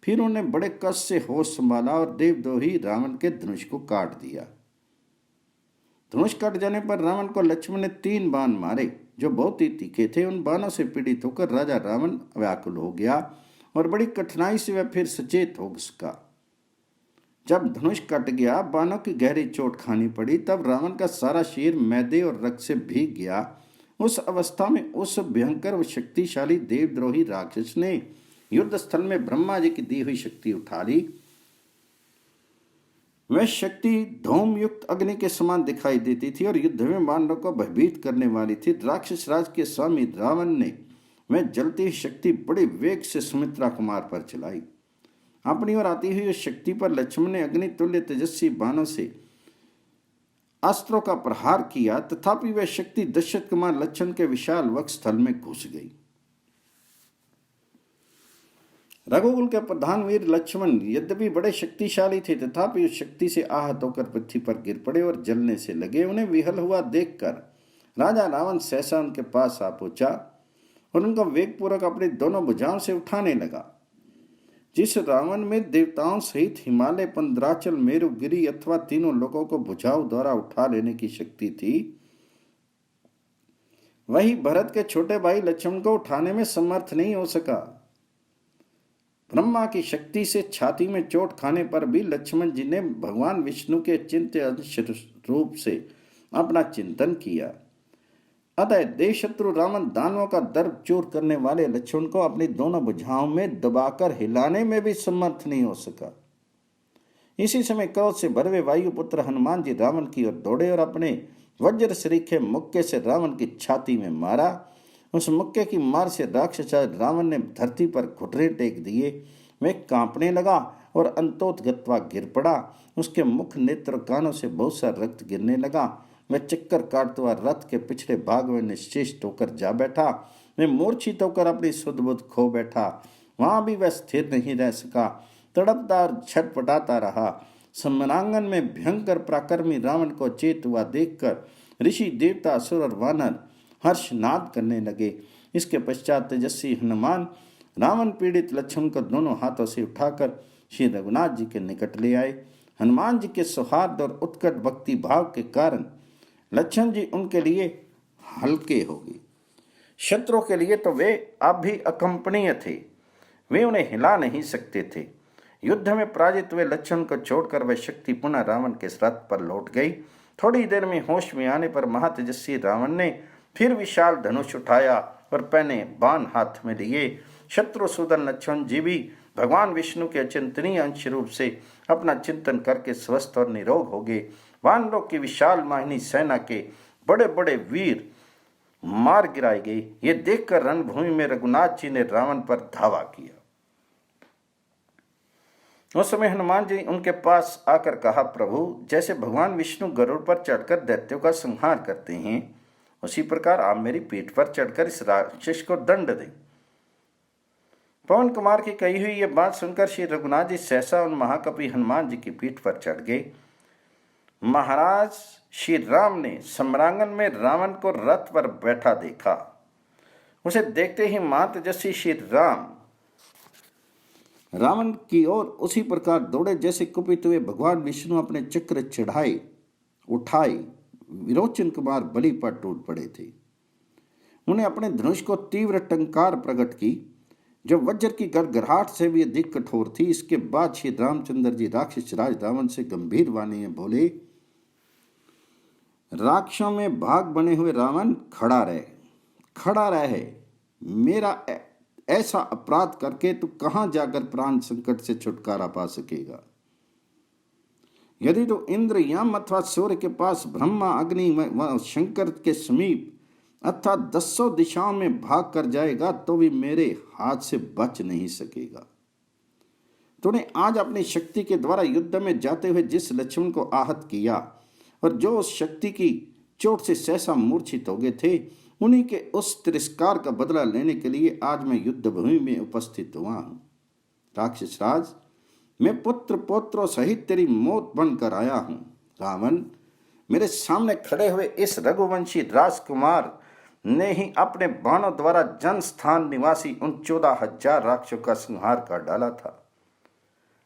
फिर उन्होंने बड़े कष्ट से होश संभाला और देवद्रोही रावण के धनुष को काट दिया। धनुष कट जाने पर रावण को लक्ष्मण ने 3 बाण मारे, जो बहुत ही तीखे थे। उन बाणों से पीड़ित होकर राजा रावण व्याकुल हो गया और बड़ी कठिनाई से वह फिर सचेत हो सका। जब धनुष कट गया, बाणों की गहरी चोट खानी पड़ी, तब रावण का सारा शरीर मैदे और रक्त से भीग गया। उस अवस्था में उस भयंकर व शक्तिशाली देवद्रोही राक्षस ने युद्ध स्थल में ब्रह्मा जी की दी हुई शक्ति उठा ली। वह शक्ति धूम युक्त अग्नि के समान दिखाई देती थी और युद्ध में मानव को भयभीत करने वाली थी। राक्षस राज के स्वामी रावण ने वह जलती हुई शक्ति बड़े वेग से सुमित्रा कुमार पर चलाई। अपनी ओर आती हुई उस शक्ति पर लक्ष्मण ने अग्नि तुल्य तेजस्वी बाणों से अस्त्रों का प्रहार किया, तथापि वह शक्ति दशरथ कुमार लक्ष्मण के विशाल वक्ष स्थल में घुस गई। रघुकुल के प्रधान वीर लक्ष्मण यद्यपि बड़े शक्तिशाली थे, तथापि उस शक्ति से आहत होकर पृथ्वी पर गिर पड़े और जलने से लगे। उन्हें विहल हुआ देखकर राजा रावण सहसा उनके पास आ पहुंचा और उनको वेगपूर्वक अपनी दोनों भुजाओं से उठाने लगा। जिस रावण में देवताओं सहित हिमालय, पंद्राचल, मेरुगिरी अथवा तीनों लोगों को भुजाओं द्वारा उठा लेने की शक्ति थी, वही भरत के छोटे भाई लक्ष्मण को उठाने में समर्थ नहीं हो सका। ब्रह्मा की शक्ति से छाती में चोट खाने पर भी लक्ष्मण जी ने भगवान विष्णु के चिंत्य अंश रूप से अपना चिंतन किया। अतः देवशत्रु रावण दानवों का दर्प चूर करने वाले लक्ष्मण को अपनी दोनों भुजाओं में दबाकर हिलाने में भी समर्थ नहीं हो सका। इसी समय क्रोध से भरे हुए वायुपुत्र हनुमान जी रावण की ओर दौड़े और अपने वज्र सरीखे मुक्के से रावण की छाती में मारा। उस मुक्के की मार से राक्षस रावण ने धरती पर घुटने टेक दिए। वह कांपने लगा और अंतोतगत्वा गिर पड़ा। उसके मुख, नेत्र, कानों से बहुत सा रक्त गिरने लगा। वह चक्कर काटता हुआ रथ के पिछले भाग में निश्चेष होकर जा बैठा। वह मूर्छित होकर अपनी सुध बुध खो बैठा। वहां भी वह स्थिर नहीं रह सका, तड़पता और छटपटाता रहा। सम्रांगन में भयंकर पराक्रमी रावण को चेत हुआ देखकर ऋषि, देवता, असुर और वानर हर्षनाद करने लगे। इसके पश्चात तेजस्वी हनुमान रावण पीड़ित लक्ष्मण को दोनों हाथों से उठाकर श्री रघुनाथ जी के निकट ले आए। हनुमान जी के सौहार्द और उत्कट भक्ति भाव के कारण लक्ष्मण जी उनके लिए हल्के हो गए। शत्रुओं के लिए तो वे अब भी अकंपनीय थे। वे उन्हें हिला नहीं सकते थे। युद्ध में पराजित हुए लक्ष्मण को छोड़कर वह शक्ति पुनः रावण के रथ पर लौट गई। थोड़ी देर में होश में आने पर महातेजस्वी रावण ने फिर विशाल धनुष उठाया और पहने बाण हाथ में लिए। शत्रुसूदन लक्ष्मण जी भी भगवान विष्णु के अचिंतनीय अंश रूप से अपना चिंतन करके स्वस्थ और निरोग हो गए। वानरों की विशाल वाहिनी सेना के बड़े बड़े वीर मार गिराए गए। ये देखकर रणभूमि में रघुनाथ जी ने रावण पर धावा किया। उस समय हनुमान जी उनके पास आकर कहा, प्रभु, जैसे भगवान विष्णु गरुड़ पर चढ़कर दैत्यों का संहार करते हैं, उसी प्रकार आप मेरी पीठ पर चढ़कर इस राक्षस को दंड दें। पवन कुमार की कही हुई यह बात सुनकर श्री रघुनाथ जी सहसा उन महाकपि हनुमान जी की पीठ पर चढ़ गए। महाराज श्री राम ने सम्रांगन में रावण को रथ पर बैठा देखा। उसे देखते ही महातेजस्वी श्री रावण की ओर उसी प्रकार दौड़े जैसे कुपित हुए भगवान विष्णु अपने चक्र चढ़ाए उठाए विरोचन कुमार बलि पर टूट पड़े थे। उन्हें अपने धनुष को तीव्र टंकार प्रकट की, जो वज्र की गड़गड़ाहट से भी अधिक कठोर थी। इसके बाद श्री रामचंद्र जी राक्षस राज रावण से गंभीर वाणी में बोले, राक्षसों में भाग बने हुए रावण, खड़ा रहे। मेरा ऐसा अपराध करके तू कहां जाकर प्राण संकट से छुटकारा पा सकेगा? यदि तो इंद्र, यम अथवा सूर्य के पास, ब्रह्मा, अग्नि व शंकर के समीप अथवा 10 दिशाओं में भाग कर जाएगा तो भी मेरे हाथ से बच नहीं सकेगा। तूने आज अपनी शक्ति के द्वारा युद्ध में जाते हुए जिस लक्ष्मण को आहत किया और जो उस शक्ति की चोट से सहसा मूर्छित हो गए थे, उन्हीं के उस तिरस्कार का बदला लेने के लिए आज मैं युद्ध भूमि में उपस्थित हुआ हूँ। राक्षस राज, मैं पुत्र पौत्रों सहित तेरी मौत बनकर आया हूँ। रावण, मेरे सामने खड़े हुए इस रघुवंशी राजकुमार ने ही अपने बाणों द्वारा जन स्थान निवासी उन 14,000 राक्षसों का संहार कर डाला था,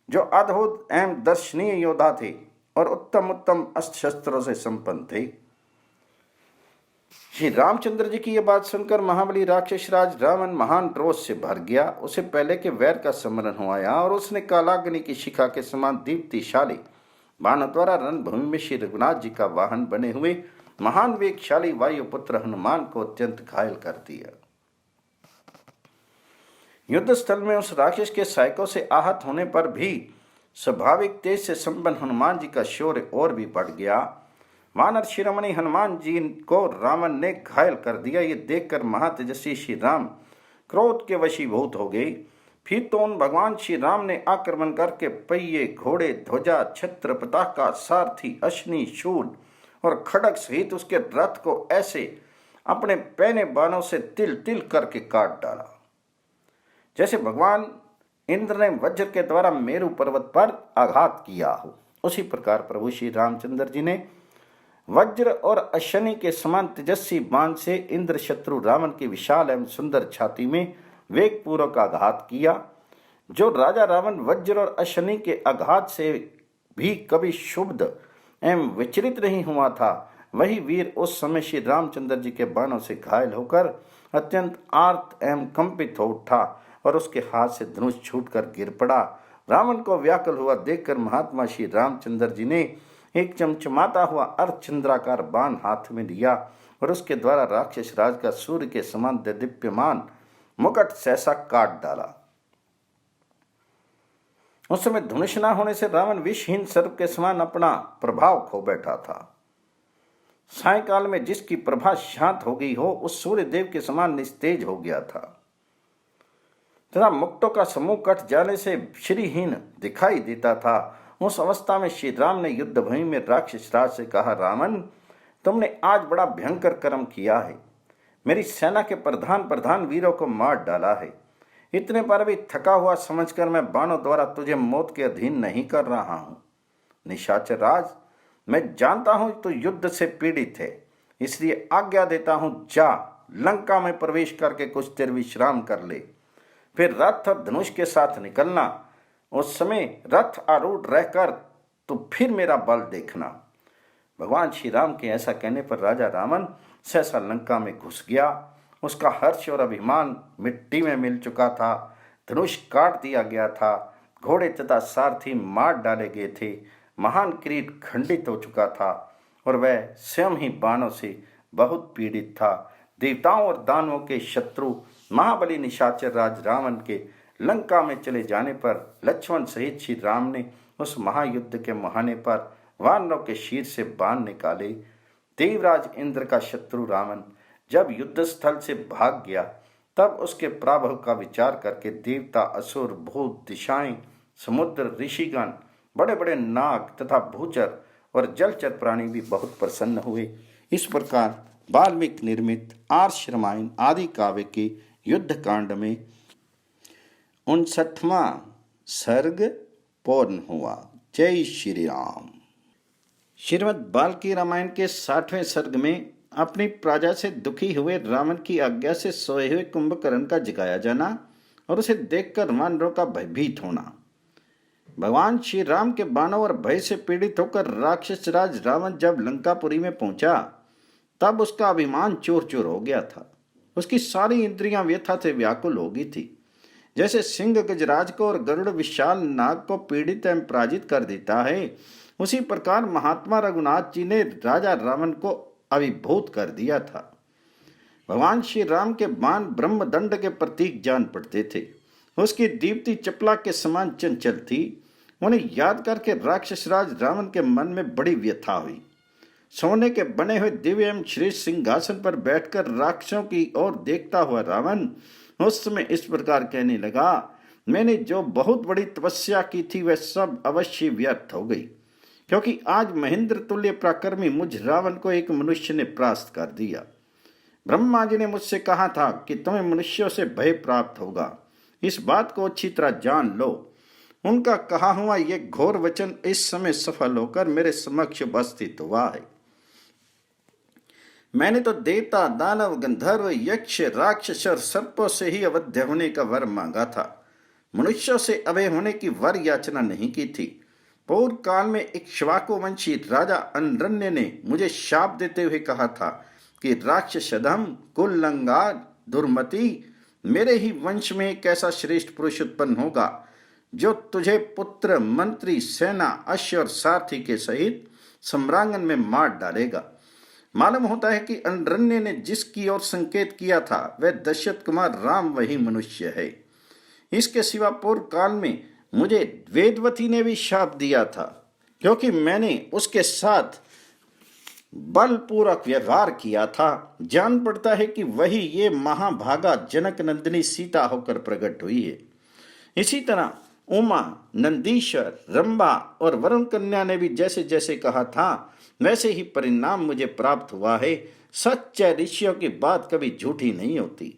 जो अद्भुत एवं दर्शनीय योद्धा थे और उत्तम उत्तम अस्त्र शस्त्रों से संपन्न थे। श्री रामचंद्र जी की यह बात सुनकर महाबली राक्षस राज रावण महान रोष से भर गया। उसे पहले के वैर का स्मरण हो आया और उसने कालाग्नि की शिखा के समान दीप्तिशाली बाणों द्वारा रणभूमि में श्री रघुनाथ जी का वाहन बने हुए महान वेगशाली वायुपुत्र हनुमान को अत्यंत घायल कर दिया। युद्ध स्थल में उस राक्षस के सैनिकों से आहत होने पर भी स्वाभाविक तेज से संपन्न हनुमान जी का शौर्य और भी बढ़ गया। वानर शिरोमणि हनुमान जी को रावण ने घायल कर दिया। ये देखकर महातेजस्वी श्री राम क्रोध के वशीभूत हो गए। फिर तो उन भगवान श्री राम ने आक्रमण करके पहिए, घोड़े, ध्वजा, छत्र, पताका, सारथी, अश्नि, शूल और खड़ग सहित उसके रथ को ऐसे अपने पैने बाणों से तिल तिल करके काट डाला, जैसे भगवान इंद्र ने वज्र के द्वारा मेरु पर्वत पर आघात किया हो। उसी प्रकार प्रभु श्री रामचंद्र जी ने वज्र और अश्नि के समान तेजस्वी बाण से इंद्र शत्रु रावण की विशाल एवं सुंदर छाती में वेगपूर्वक आघात किया। जो राजा रावण वज्र और अश्नि के आघात से भी कभी क्षुब्ध एवं विचलित नहीं हुआ था, वही वीर उस समय श्री रामचंद्र जी के बाणों से घायल होकर अत्यंत आर्त एवं कंपित हो उठा और उसके हाथ से धनुष छूटकर गिर पड़ा। रावण को व्याकुल हुआ देखकर महात्मा श्री रामचंद्र जी ने एक चमचमाता हुआ अर्धचंद्राकार बाण हाथ में लिया और उसके द्वारा राक्षस राज का सूर्य के समान दीप्यमान मुकुट सहसा काट डाला। उस समय धनुष न होने से रावण विषहीन सर्प के समान अपना प्रभाव खो बैठा था। सायकाल में जिसकी प्रभा शांत हो गई हो, उस सूर्य देव के समान निस्तेज हो गया था तथा मुक्तों का समूह कट जाने से श्रीहीन दिखाई देता था। उस अवस्था में श्री राम ने युद्ध भूमि में राक्षस राज से कहा, रावण, तुमने आज बड़ा भयंकर कर्म किया है। मेरी सेना के प्रधान वीरों को मार डाला है। इतने पर भी थका हुआ समझकर मैं बाणों द्वारा तुझे मौत के अधीन नहीं कर रहा हूं। निशाचर राज, मैं जानता हूं तू युद्ध से पीड़ित है, इसलिए आज्ञा देता हूं, जा लंका में प्रवेश करके कुछ देर विश्राम कर ले, फिर रथ और धनुष के साथ निकलना। उस समय रथ आरूढ़ रहकर तू फिर मेरा बल देखना। भगवान श्री राम के ऐसा कहने पर राजा रावण सहसा लंका में घुस गया। उसका हर्ष और अभिमान मिट्टी में मिल चुका था। धनुष काट दिया गया था, घोड़े तथा सारथी मार डाले गए थे, महान किरीट खंडित हो चुका था और वह स्वयं ही बाणों से बहुत पीड़ित था। देवताओं और दानवों के शत्रु महाबली निशाचर राज रावण के लंका में चले जाने पर लक्ष्मण सहित श्री राम ने उस महायुद्ध के मुहाने पर वानरों के शीर से बाण निकाले। देवराज इंद्र का शत्रु रावण जब युद्ध स्थल से भाग गया, तब उसके पराभव का विचार करके देवता, असुर, भूत, दिशाएं, समुद्र, ऋषिगण, बड़े बड़े नाग तथा भूचर और जलचर प्राणी भी बहुत प्रसन्न हुए। इस प्रकार वाल्मीकि निर्मित आर्ष रामायण आदि काव्य के युद्ध कांड में 59वां सर्ग पूर्ण हुआ। जय श्री राम। श्रीमद् बाल्मीकि रामायण के 60वें सर्ग में अपनी प्रजा से दुखी हुए रावण की आज्ञा से सोए हुए कुंभकर्ण का जगाया जाना और उसे देखकर वानरों का भयभीत होना। भगवान श्री राम के बाणों और भय से पीड़ित होकर राक्षस राज रावण जब लंकापुरी में पहुंचा, तब उसका अभिमान चूर चूर हो गया था। उसकी सारी इंद्रियां व्यथा से व्याकुल हो गई थी। जैसे सिंह गजराज को और गरुड़ विशाल नाग को पीड़ित एवं पराजित कर देता है, उसी प्रकार महात्मा रघुनाथ जी ने राजा रावण को अभिभूत कर दिया था। भगवान श्री राम के बाण ब्रह्मदंड के प्रतीक जान पड़ते थे। उसकी दीप्ति चपला के समान चंचल थी। उन्हें याद करके राक्षस राज रावण के मन में बड़ी व्यथा हुई। सोने के बने हुए दिव्य एवं श्रेष्ठ सिंहासन पर बैठकर राक्षसों की ओर देखता हुआ रावण उस समय इस प्रकार कहने लगा, मैंने जो बहुत बड़ी तपस्या की थी वह सब अवश्य व्यर्थ हो गई, क्योंकि आज महेंद्र तुल्य पराक्रमी मुझ रावण को एक मनुष्य ने परास्त कर दिया। ब्रह्मा जी ने मुझसे कहा था कि तुम्हें मनुष्यों से भय प्राप्त होगा, इस बात को अच्छी तरह जान लो। उनका कहा हुआ यह घोर वचन इस समय सफल होकर मेरे समक्ष उपस्थित हुआ है। मैंने तो देवता, दानव, गंधर्व, यक्ष, राक्षस और सर्पों से ही अवध्य होने का वर मांगा था। मनुष्यों से अभय होने की वर याचना नहीं की थी। पूर्व काल में इक्ष्वाकु वंशी राजा अनरण्य ने मुझे शाप देते हुए कहा था कि राक्षसधम, कुलंगार, दुर्मति, मेरे ही वंश में एक ऐसा श्रेष्ठ पुरुष उत्पन्न होगा जो तुझे पुत्र, मंत्री, सेना, अश्व और सारथी के सहित सम्रांगन में मार डालेगा। मालूम होता है कि अनरण्य ने जिसकी ओर संकेत किया था वह दशरथ कुमार राम वही मनुष्य है। इसके सिवा पूर्व काल में मुझे वेदवती ने भी शाप दिया था, क्योंकि मैंने उसके साथ बलपूर्वक व्यवहार किया था। जान पड़ता है कि वही ये महाभागा जनक नंदिनी सीता होकर प्रकट हुई है। इसी तरह उमा, नंदीश्वर, रंभा और वरुण कन्या ने भी जैसे जैसे कहा था वैसे ही परिणाम मुझे प्राप्त हुआ है। सच्चे ऋषियों की बात कभी झूठी नहीं होती।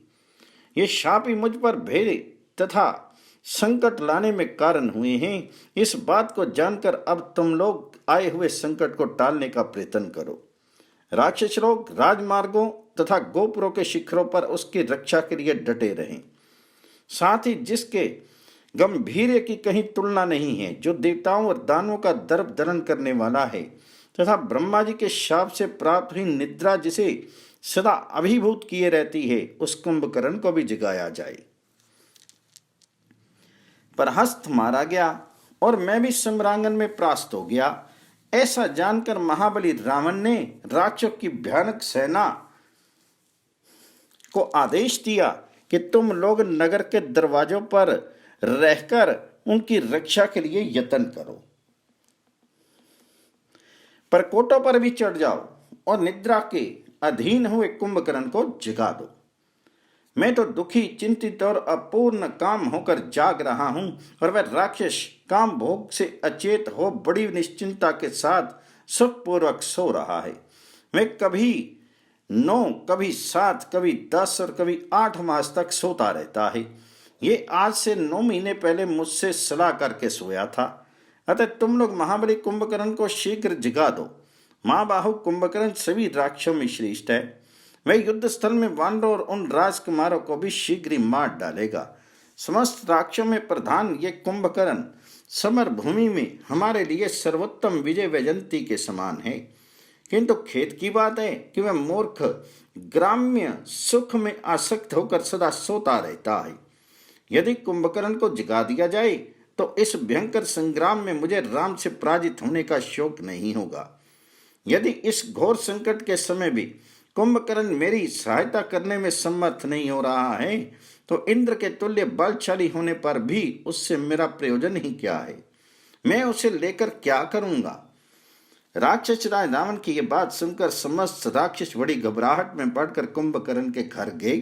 ये शाप ही मुझ पर भय तथा संकट लाने में कारण हुए हैं। इस बात को जानकर अब तुम लोग आए हुए संकट को टालने का प्रयत्न करो। राक्षस लोग राजमार्गों तथा गोपुरों के शिखरों पर उसकी रक्षा के लिए डटे रहें। साथ ही जिसके गंभीर्य की कहीं तुलना नहीं है, जो देवताओं और दानवों का दर्प दलन करने वाला है, तथा ब्रह्मा जी के शाप से प्राप्त हुई निद्रा जिसे सदा अभिभूत किए रहती है, उस कुंभकर्ण को भी जगाया जाए। प्रहस्त मारा गया और मैं भी सम्रांगण में परास्त हो गया। ऐसा जानकर महाबली रावण ने राक्षसों की भयानक सेना को आदेश दिया कि तुम लोग नगर के दरवाजों पर रहकर उनकी रक्षा के लिए यत्न करो, परकोटों पर भी चढ़ जाओ और निद्रा के अधीन हुए कुंभकर्ण को जगा दो। मैं तो दुखी, चिंतित और अपूर्ण काम होकर जाग रहा हूं और वह राक्षस काम भोग से अचेत हो बड़ी निश्चिंता के साथ सुखपूर्वक सो रहा है। मैं कभी 9, कभी 7, कभी 10 और कभी 8 मास तक सोता रहता है। ये आज से 9 महीने पहले मुझसे सलाह करके सोया था। अतः तुम लोग महाबली कुंभकर्ण को शीघ्र जगा दो। महाबाहु कुंभकर्ण सभी राक्षसों में श्रेष्ठ है। वह युद्ध स्थल में वानरों और उन राजकुमारों को भी शीघ्र ही मार डालेगा। समस्त राक्षसों में प्रधान ये कुंभकर्ण समर भूमि में हमारे लिए सर्वोत्तम विजय वैजयंती के समान है। किंतु खेद की बात है कि वह मूर्ख ग्राम्य सुख में आसक्त होकर सदा सोता रहता है। यदि कुंभकर्ण को जगा दिया जाए तो इस भयंकर संग्राम में मुझे राम से पराजित होने का शौक नहीं होगा। यदि इस घोर संकट के समय भी कुंभकर्ण मेरी सहायता करने में समर्थ नहीं हो रहा है तो इंद्र के तुल्य बलशाली होने पर भी उससे मेरा प्रयोजन ही क्या है? मैं उसे लेकर क्या करूंगा? राक्षस राज रावण की यह बात सुनकर समस्त राक्षस बड़ी घबराहट में पड़कर कुंभकर्ण के घर गए।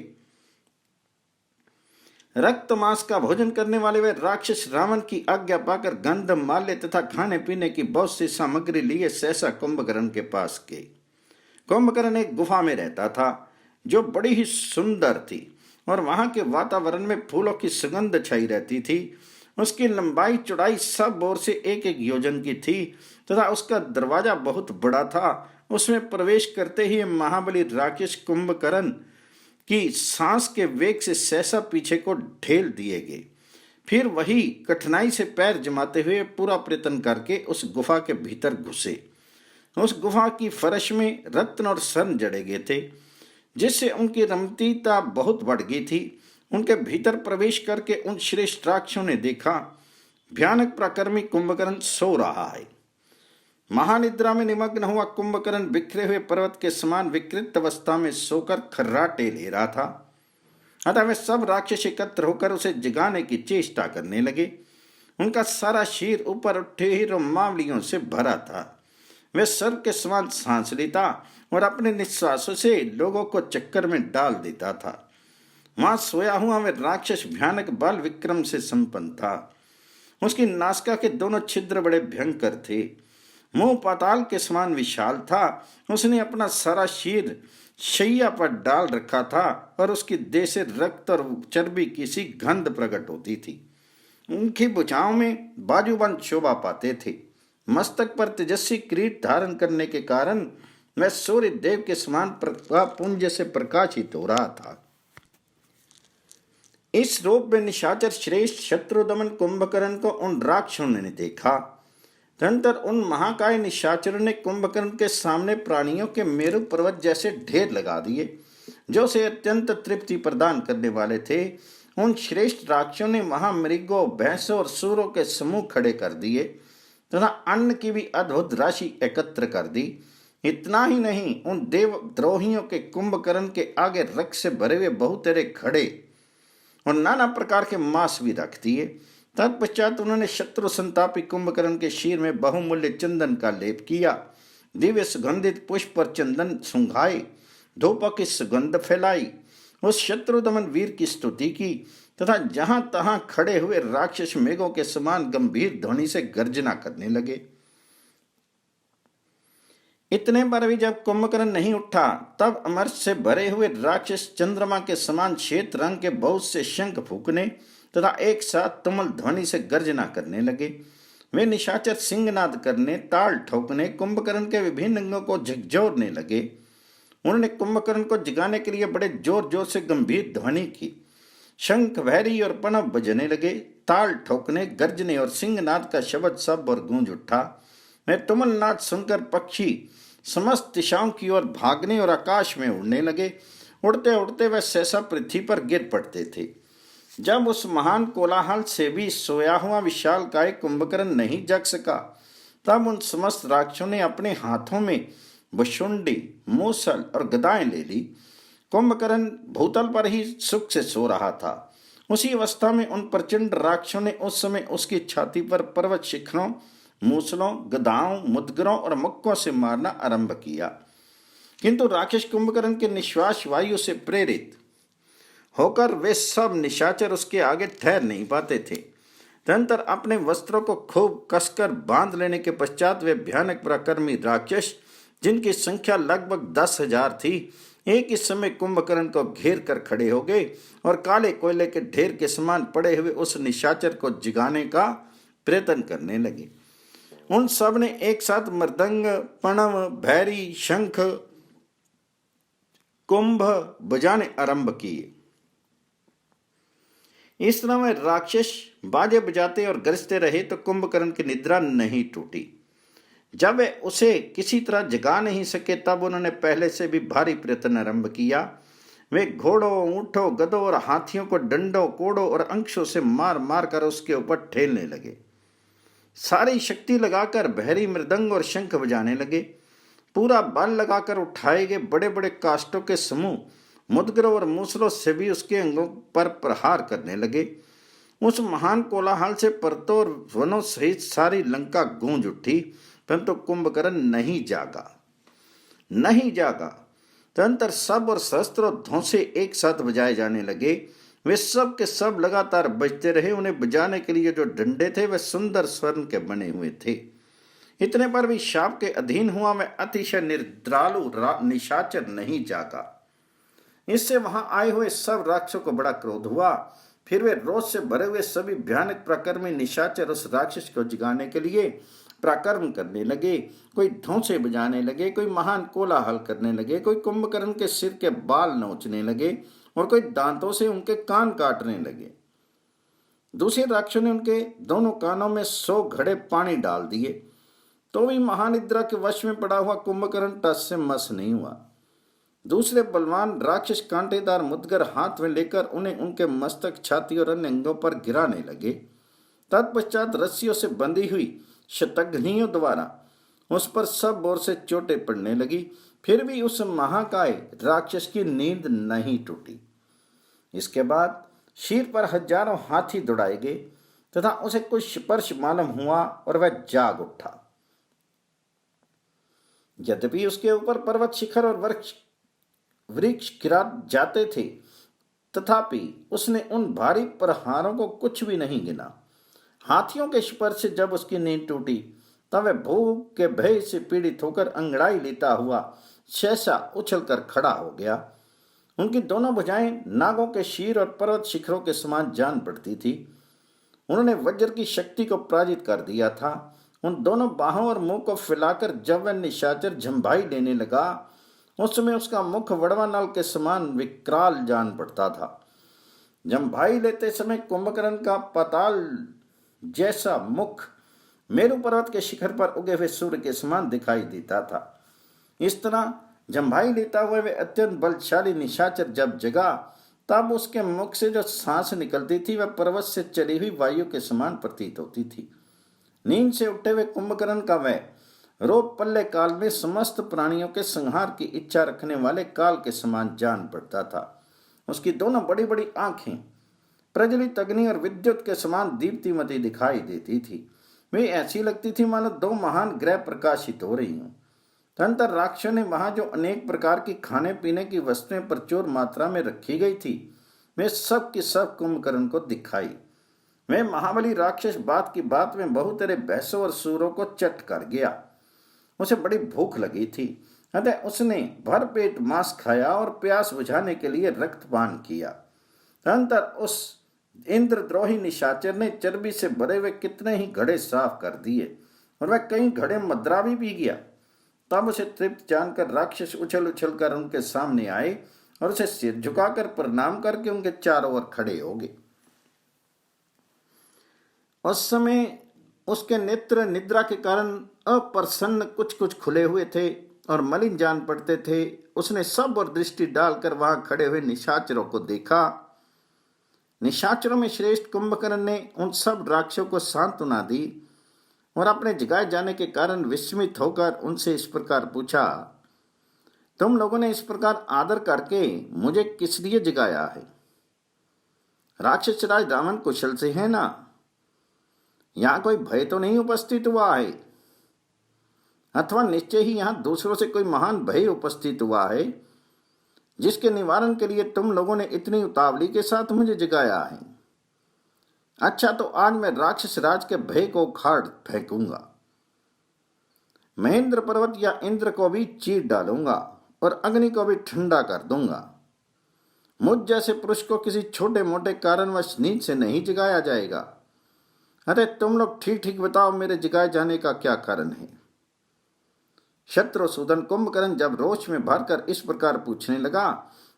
रक्त मांस का भोजन करने वाले वे राक्षस रावण की आज्ञा पाकर गंध, माल्य तथा खाने पीने की बहुत सी सामग्री लिए सहसा कुंभकर्ण के पास गए। कुंभकर्ण एक गुफा में रहता था जो बड़ी ही सुंदर थी और वहां के वातावरण में फूलों की सुगंध छाई रहती थी। उसकी लंबाई चौड़ाई सब ओर से 1-1 योजन की थी तथा उसका दरवाजा बहुत बड़ा था। उसमें प्रवेश करते ही महाबली राक्षस कुंभकर्ण की सांस के वेग से सहसा पीछे को ढेल दिए गए। फिर वही कठिनाई से पैर जमाते हुए पूरा प्रयत्न करके उस गुफा के भीतर घुसे। उस गुफा की फर्श में रत्न और स्वर्ण जड़े गए थे जिससे उनकी रमणीयता बहुत बढ़ गई थी। उनके भीतर प्रवेश करके उन श्रेष्ठ राक्षसों ने देखा भयानक पराक्रमी कुंभकर्ण सो रहा है। महानिद्रा में निमग्न हुआ कुंभकर्ण बिखरे हुए पर्वत के समान विकृत अवस्था में सोकर खर्राटे ले रहा था। अतः वे सब राक्षस एकत्र होकर उसे जगाने की चेष्टा करने लगे। उनका सारा शरीर ऊपर उठे ही रोमावलियों से भरा था। वे सर्प के समान सांस लेता और अपने निश्वासों से लोगों को चक्कर में डाल देता था। वहां सोया हुआ वे राक्षस भयानक बल विक्रम से संपन्न था। उसकी नासिका के दोनों छिद्र बड़े भयंकर थे। मुंह पाताल के समान विशाल था। उसने अपना सारा शरीर शैया पर डाल रखा था और उसकी देह से रक्त और चर्बी की सी गंध प्रकट होती थी। उनकी भुजाओं में बाजूबंद शोभा पाते थे। मस्तक पर तेजस्वी किरीट धारण करने के कारण वह सूर्य देव के समान पुंज से प्रकाशित हो रहा था। इस रूप में निशाचर श्रेष्ठ शत्रुदमन कुंभकर्ण को उन राक्षसों ने देखा। तदनंतर उन महाकाय निशाचरों ने कुंभकर्ण के सामने प्राणियों के मेरु पर्वत जैसे ढेर लगा दिए जो से अत्यंत तृप्ति प्रदान करने वाले थे। उन श्रेष्ठ राक्षसों ने वहां मृगों, भैंसों और सूरों के समूह खड़े कर दिए तथा अन्न की भी अद्भुत राशि एकत्र कर दी। इतना ही नहीं, उन देवद्रोहियों के कुंभकर्ण के आगे रक्त से भरे हुए बहुतेरे खड़े और नाना प्रकार के मांस भी रख दिए। तत्पश्चात उन्होंने शत्रु संतापी कुंभकर्ण के शीर में बहुमूल्य चंदन का लेप किया। दिव्य सुगंधित पुष्प पर चंदन सुंघाए, धूपों की सुगंध फैलाई, उस शत्रुदमन वीर की स्तुति की तथा जहां तहां खड़े हुए राक्षस मेघों के समान गंभीर ध्वनि से गर्जना करने लगे। इतने पर भी जब कुंभकर्ण नहीं उठा तब अमृत से भरे हुए राक्षस चंद्रमा के समान श्वेत रंग के बहुत से शंख फूकने तथा एक साथ तुमुल ध्वनि से गर्जना करने लगे। वे निशाचर सिंहनाद करने, ताल ठोकने, कुंभकर्ण के विभिन्न अंगों को झकझोरने लगे। उन्होंने कुंभकर्ण को जगाने के लिए बड़े जोर जोर से गंभीर ध्वनि की। शंख, भैरी और पणव बजने लगे। ताल ठोकने, गर्जने और सिंहनाद का शब्द सब और गूंज उठा। वे तुमुल नाद सुनकर पक्षी समस्त दिशाओं की ओर भागने और आकाश में उड़ने लगे। उड़ते उड़ते वह सहसा पृथ्वी पर गिर पड़ते थे। जब उस महान कोलाहल से भी सोया हुआ विशालकाय कुंभकर्ण नहीं जग सका, तब उन समस्त राक्षसों ने अपने हाथों में भुशुंडी, मूसल और गदाएं ले ली। कुंभकर्ण भूतल पर ही सुख से सो रहा था। उसी अवस्था में उन प्रचंड राक्षसों ने उस समय उसकी छाती पर पर्वत शिखरों, मूसलों, गदाओं, मुदगरों और मुक्कों से मारना आरंभ किया। किंतु राक्षस कुंभकर्ण के निश्वास वायु से प्रेरित होकर वे सब निशाचर उसके आगे ठहर नहीं पाते थे। तदनंतर अपने वस्त्रों को खूब कसकर बांध लेने के पश्चात वे भयानक पराक्रमी राक्षस, जिनकी संख्या लगभग 10,000 थी, एक ही समय कुंभकर्ण को घेर कर खड़े हो गए और काले कोयले के ढेर के समान पड़े हुए उस निशाचर को जगाने का प्रयत्न करने लगे। उन सब ने एक साथ मृदंग, पणव, भैरी, शंख, कुंभ बजाने आरंभ किए। इस तरह वे राक्षस बाजे बजाते और गरजते रहे तो कुंभकर्ण की निद्रा नहीं टूटी। जब वे उसे किसी तरह जगा नहीं सके, तब उन्होंने पहले से भी भारी प्रयत्न आरंभ किया। वे घोड़ों, ऊंटों, गधों और हाथियों को डंडों, कोड़ों और अंशों से मार मार कर उसके ऊपर ठेलने लगे। सारी शक्ति लगाकर बहरी, मृदंग और शंख बजाने लगे। पूरा बल लगाकर उठाए गए बड़े बड़े काष्ठों के समूह मुदगरों और मूसलों से भी उसके अंगों पर प्रहार करने लगे। उस महान कोलाहल से पर्वतों और वनों सहित सारी लंका गूंज उठी, परंतु कुंभकर्ण नहीं जागा। तदनंतर सब और सहस्त्रों धौंसे एक साथ बजाए जाने लगे। वे सब के सब लगातार बजते रहे। उन्हें बजाने के लिए जो डंडे थे वे सुंदर स्वर्ण के बने हुए थे। इतने पर भी शाप के अधीन हुआ मैं अतिशय निर्द्रालु निशाचर नहीं जागा। इससे वहां आए हुए सब राक्षसों को बड़ा क्रोध हुआ। फिर वे रोष से भरे हुए सभी भयानक प्रकर्मी निशाचर उस राक्षस को जगाने के लिए पराक्रम करने लगे। कोई धौंसे बजाने लगे, कोई महान कोलाहल करने लगे, कोई कुंभकर्ण के सिर के बाल नोचने लगे और कोई दांतों से उनके कान काटने लगे। दूसरे राक्षसों ने उनके दोनों कानों में 100 घड़े पानी डाल दिए, तो भी महानिद्रा के वश में पड़ा हुआ कुंभकर्ण टस से मस नहीं हुआ। दूसरे बलवान राक्षस कांटेदार मुदगर हाथ में लेकर उन्हें उनके मस्तक, छाती और अन्य अंगों पर गिराने लगे। तत्पश्चात रस्सियों से बंधी हुई शतघ्नियों द्वारा उस पर सब ओर से चोटें पड़ने लगी। फिर भी उस महाकाय राक्षस की नींद नहीं टूटी। इसके बाद शीर पर हजारों हाथी दौड़ाए गए तथा उसे कुछ स्पर्श मालूम हुआ और वह जाग उठा। यद्यपि उसके ऊपर पर्वत शिखर और वृक्ष गिरा जाते थे, तथापि उसने उन भारी प्रहारों को कुछ भी नहीं गिना। हाथियों के स्पर्श से जब उसकी नींद टूटी, तब वह भूख के भय से पीड़ित होकर अंगड़ाई लेता हुआ सहसा उछलकर खड़ा हो गया। उनकी दोनों भुजाएं नागों के शीर और पर्वत शिखरों के समान जान पड़ती थी। उन्होंने वज्र की शक्ति को पराजित कर दिया था। उन दोनों बाहों और मुंह को फैलाकर जब वह निशाचर झंभाई लेने लगा, उस समय उसका मुख वड़वा नल के समान विकराल जान पड़ता था। झंभाई लेते समय कुंभकर्ण का पाताल जैसा मुख मेरु पर्वत के शिखर पर उगे हुए सूर्य के समान दिखाई देता था। इस तरह जंभाई लेता हुआ वे अत्यंत बलशाली निशाचर जब जगा, तब उसके मुख से जो सांस निकलती थी वह पर्वत से चली हुई वायु के समान प्रतीत होती थी। नींद से उठे हुए कुंभकर्ण का वह रूप पल्ले काल में समस्त प्राणियों के संहार की इच्छा रखने वाले काल के समान जान पड़ता था। उसकी दोनों बड़ी बड़ी आंखें प्रज्वलित अग्नि और विद्युत के समान दीप्तिमती दिखाई देती थी। वे ऐसी लगती थी मानो 2 महान ग्रह प्रकाशित हो रही हों। तदनंतर राक्षसों ने वहां जो अनेक प्रकार की खाने पीने की वस्तुएं प्रचुर मात्रा में रखी गई थी, वे सब की सब कुंभकर्ण को दिखाई। वे महाबली राक्षस बात की बात में बहुतेरे भैंसों और सूरों को चट कर गया। उसे बड़ी भूख लगी थी, अतः उसने भरपेट मांस खाया और प्यास बुझाने के लिए रक्तपान किया। तदनंतर उस इंद्रद्रोही निशाचर ने चर्बी से भरे हुए कितने ही घड़े साफ कर दिए और वह कई घड़े मद्रा भी पी गया। तब उसे तृप्त जानकर राक्षस उछल उछल कर उनके सामने आए और उसे सिर झुकाकर प्रणाम करके उनके चारों ओर खड़े हो गए। उस समय उसके नेत्र निद्रा के कारण अप्रसन्न कुछ कुछ खुले हुए थे और मलिन जान पड़ते थे। उसने सब और दृष्टि डालकर वहां खड़े हुए निशाचरों को देखा। निशाचरों में श्रेष्ठ कुंभकर्ण ने उन सब राक्षसों को सांत्वना दी और अपने जगाए जाने के कारण विस्मित होकर उनसे इस प्रकार पूछा, तुम लोगों ने इस प्रकार आदर करके मुझे किस लिए जगाया है? राक्षस राज रावण कुशल से है ना? यहां कोई भय तो नहीं उपस्थित हुआ है, अथवा निश्चय ही यहां दूसरों से कोई महान भय उपस्थित हुआ है जिसके निवारण के लिए तुम लोगों ने इतनी उतावली के साथ मुझे जगाया है? अच्छा, तो आज मैं राक्षस राज के भय को उखाड़ फेंकूंगा। महेंद्र पर्वत या इंद्र को भी चीर डालूंगा और अग्नि को भी ठंडा कर दूंगा। मुझ जैसे पुरुष को किसी छोटे मोटे कारणवश नींद से नहीं जगाया जाएगा। अरे तुम लोग ठीक ठीक बताओ, मेरे जगाए जाने का क्या कारण है? शत्रुसूदन कुंभकर्ण जब रोष में भरकर इस प्रकार पूछने लगा,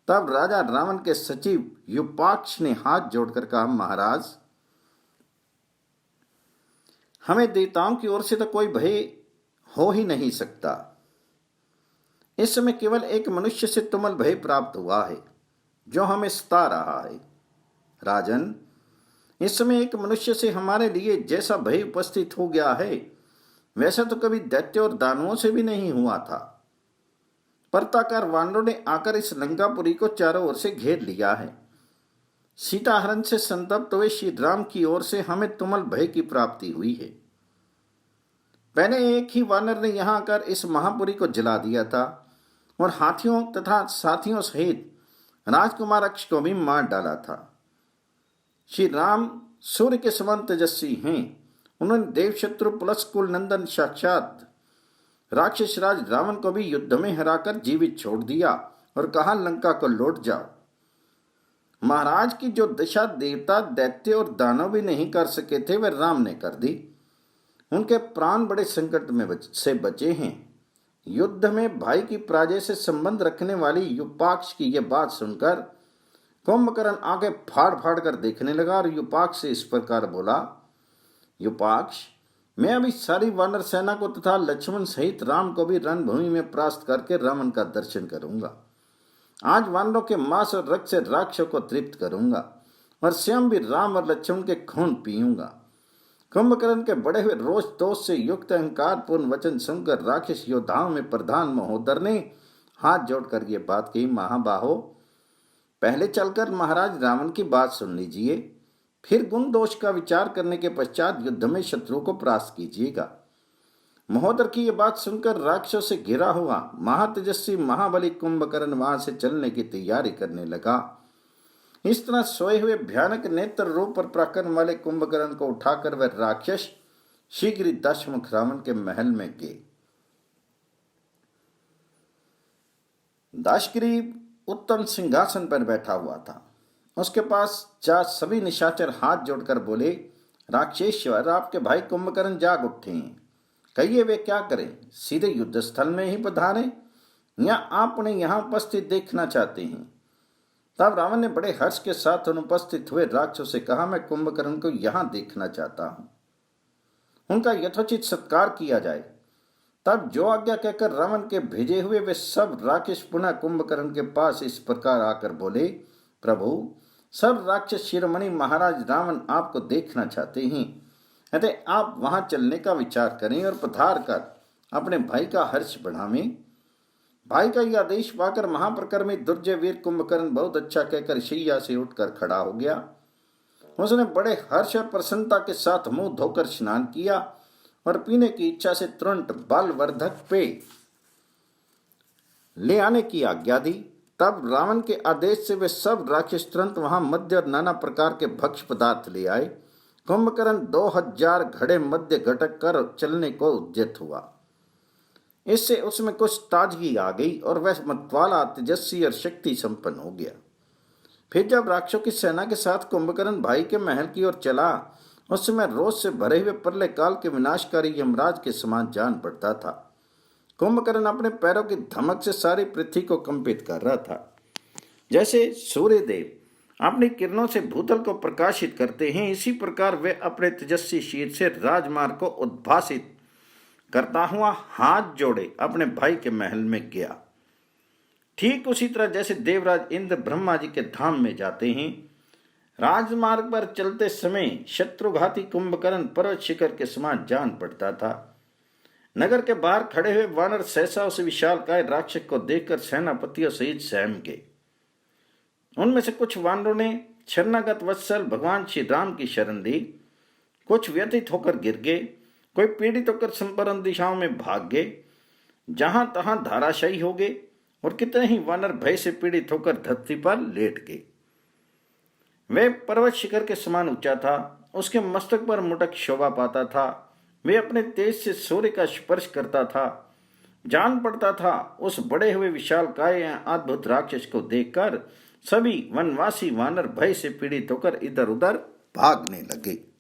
तब राजा रावण के सचिव युपाक्ष ने हाथ जोड़कर कहा, महाराज, हमें देवताओं की ओर से तो कोई भय हो ही नहीं सकता। इस समय केवल एक मनुष्य से तुमल भय प्राप्त हुआ है जो हमें सता रहा है। राजन, इस समय एक मनुष्य से हमारे लिए जैसा भय उपस्थित हो गया है वैसा तो कभी दैत्य और दानवों से भी नहीं हुआ था। पर्वताकार वानरों ने आकर इस लंकापुरी को चारों ओर से घेर लिया है। सीताहरण से संतप्त हुए श्री राम की ओर से हमें तुमल भय की प्राप्ति हुई है। पहले एक ही वानर ने यहां आकर इस महापुरी को जला दिया था और हाथियों तथा साथियों सहित राजकुमार अक्ष को भी मार डाला था। श्री राम सूर्य के समान तेजस्वी हैं। उन्होंने देवशत्रु प्लस कुल नंदन साक्षात राक्षस राज रावण को भी युद्ध में हराकर जीवित छोड़ दिया और कहा, लंका को लौट जाओ। महाराज की जो दशा देवता दैत्य और दानव भी नहीं कर सके थे वह राम ने कर दी। उनके प्राण बड़े संकट में से बचे हैं। युद्ध में भाई की पराजय से संबंध रखने वाली युपाक्ष की यह बात सुनकर कुंभकर्ण आगे फाड़ फाड़ कर देखने लगा और युपाक्ष से इस प्रकार बोला, युपाक्ष, मैं अभी सारी वानर सेना को तथा लक्ष्मण सहित राम को भी रणभूमि में परास्त करके रावण का दर्शन करूंगा। आज वानरों के मांस और रक्त से राक्षसों को तृप्त करूंगा और स्वयं भी राम और लक्ष्मण के खून पीऊंगा। कुंभकर्ण के बड़े हुए रोष दोष से युक्त अहंकार पूर्ण वचन सुनकर राक्षस योद्धाओं में प्रधान महोदर ने हाथ जोड़कर ये बात कही, महाबाहो, पहले चलकर महाराज रावण की बात सुन लीजिए, फिर गुण दोष का विचार करने के पश्चात युद्ध में शत्रु को परास्त कीजिएगा। महोदर की यह बात सुनकर राक्षसों से घिरा हुआ महातेजस्वी महाबली कुंभकर्ण वहां से चलने की तैयारी करने लगा। इस तरह सोए हुए भयानक नेत्र रूप पर पराक्रम वाले कुंभकर्ण को उठाकर वह राक्षस शीघ्र दशमुख रावण के महल में गए। दाशग्रीव उत्तम सिंहासन पर बैठा हुआ था। उसके पास जा सभी निशाचर हाथ जोड़कर बोले, राक्षेश्वर, आपके भाई कुंभकर्ण जाग उठे हैं, कहिए वे क्या करें? सीधे युद्ध स्थल में ही पधारें या आप उन्हें यहाँ उपस्थित देखना चाहते हैं? तब रावण ने बड़े हर्ष के साथ अनुपस्थित हुए राक्षसों से कहा, मैं कुंभकर्ण को यहाँ देखना चाहता हूँ, उनका यथोचित सत्कार किया जाए। तब जो आज्ञा कहकर रावण के भेजे हुए वे सब राक्षस पुनः कुंभकर्ण के पास इस प्रकार आकर बोले, प्रभु, सब राक्षस शिरोमणि महाराज रावण आपको देखना चाहते हैं, अतः आप वहां चलने का विचार करें और पधार कर अपने भाई का हर्ष बढ़ावें। भाई का यह आदेश पाकर महाप्रकर्मी दुर्जय वीर कुंभकर्ण बहुत अच्छा कहकर शैया से उठकर खड़ा हो गया। उसने बड़े हर्ष और प्रसन्नता के साथ मुंह धोकर स्नान किया और पीने की इच्छा से तुरंत बलवर्धक पेय ले आने की आज्ञा दी। तब रावण के आदेश से वे सब राक्षस तुरंत वहां मध्य और नाना प्रकार के भक्ष्य पदार्थ ले आए। कुंभकर्ण 2000 घड़े मध्य घटक कर चलने को उद्यत हुआ। इससे उसमें कुछ ताजगी आ गई और वह मतवाला तेजस्वी और शक्ति संपन्न हो गया। फिर जब राक्षसों की सेना के साथ कुंभकर्ण भाई के महल की ओर चला, उस समय रोष से भरे हुए प्रलय काल के विनाशकारी यमराज के समान जान पड़ता था। कुंभकर्ण अपने पैरों की धमक से सारी पृथ्वी को कंपित कर रहा था। जैसे सूर्यदेव अपनी किरणों से भूतल को प्रकाशित करते हैं, इसी प्रकार वे अपने तेजस्वी शीर से राजमार्ग को उद्भासित करता हुआ हाथ जोड़े अपने भाई के महल में गया। ठीक उसी तरह जैसे देवराज इंद्र ब्रह्मा जी के धाम में जाते हैं, राजमार्ग पर चलते समय शत्रुघाती कुंभकर्ण पर्वत शिखर के समान जान पड़ता था। नगर के बाहर खड़े हुए वानर सहसा उस विशालकाय राक्षस को देखकर सेनापतियों सहित सहम गए। उनमें से कुछ वानरों ने शरणागत वत्सल भगवान श्री राम की शरण ली, कुछ व्यथित होकर गिर गए, कोई पीड़ित होकर संपूर्ण दिशाओं में भाग गए, जहां तहां धाराशायी हो गए, और कितने ही वानर भय से पीड़ित होकर धरती पर लेट गए। वह पर्वत शिखर के समान ऊंचा था, उसके मस्तक पर मुटक शोभा पाता था। वे अपने तेज से सूर्य का स्पर्श करता था। जान पड़ता था उस बड़े हुए विशालकाय अद्भुत राक्षस को देखकर सभी वनवासी वानर भय से पीड़ित होकर इधर उधर भागने लगे।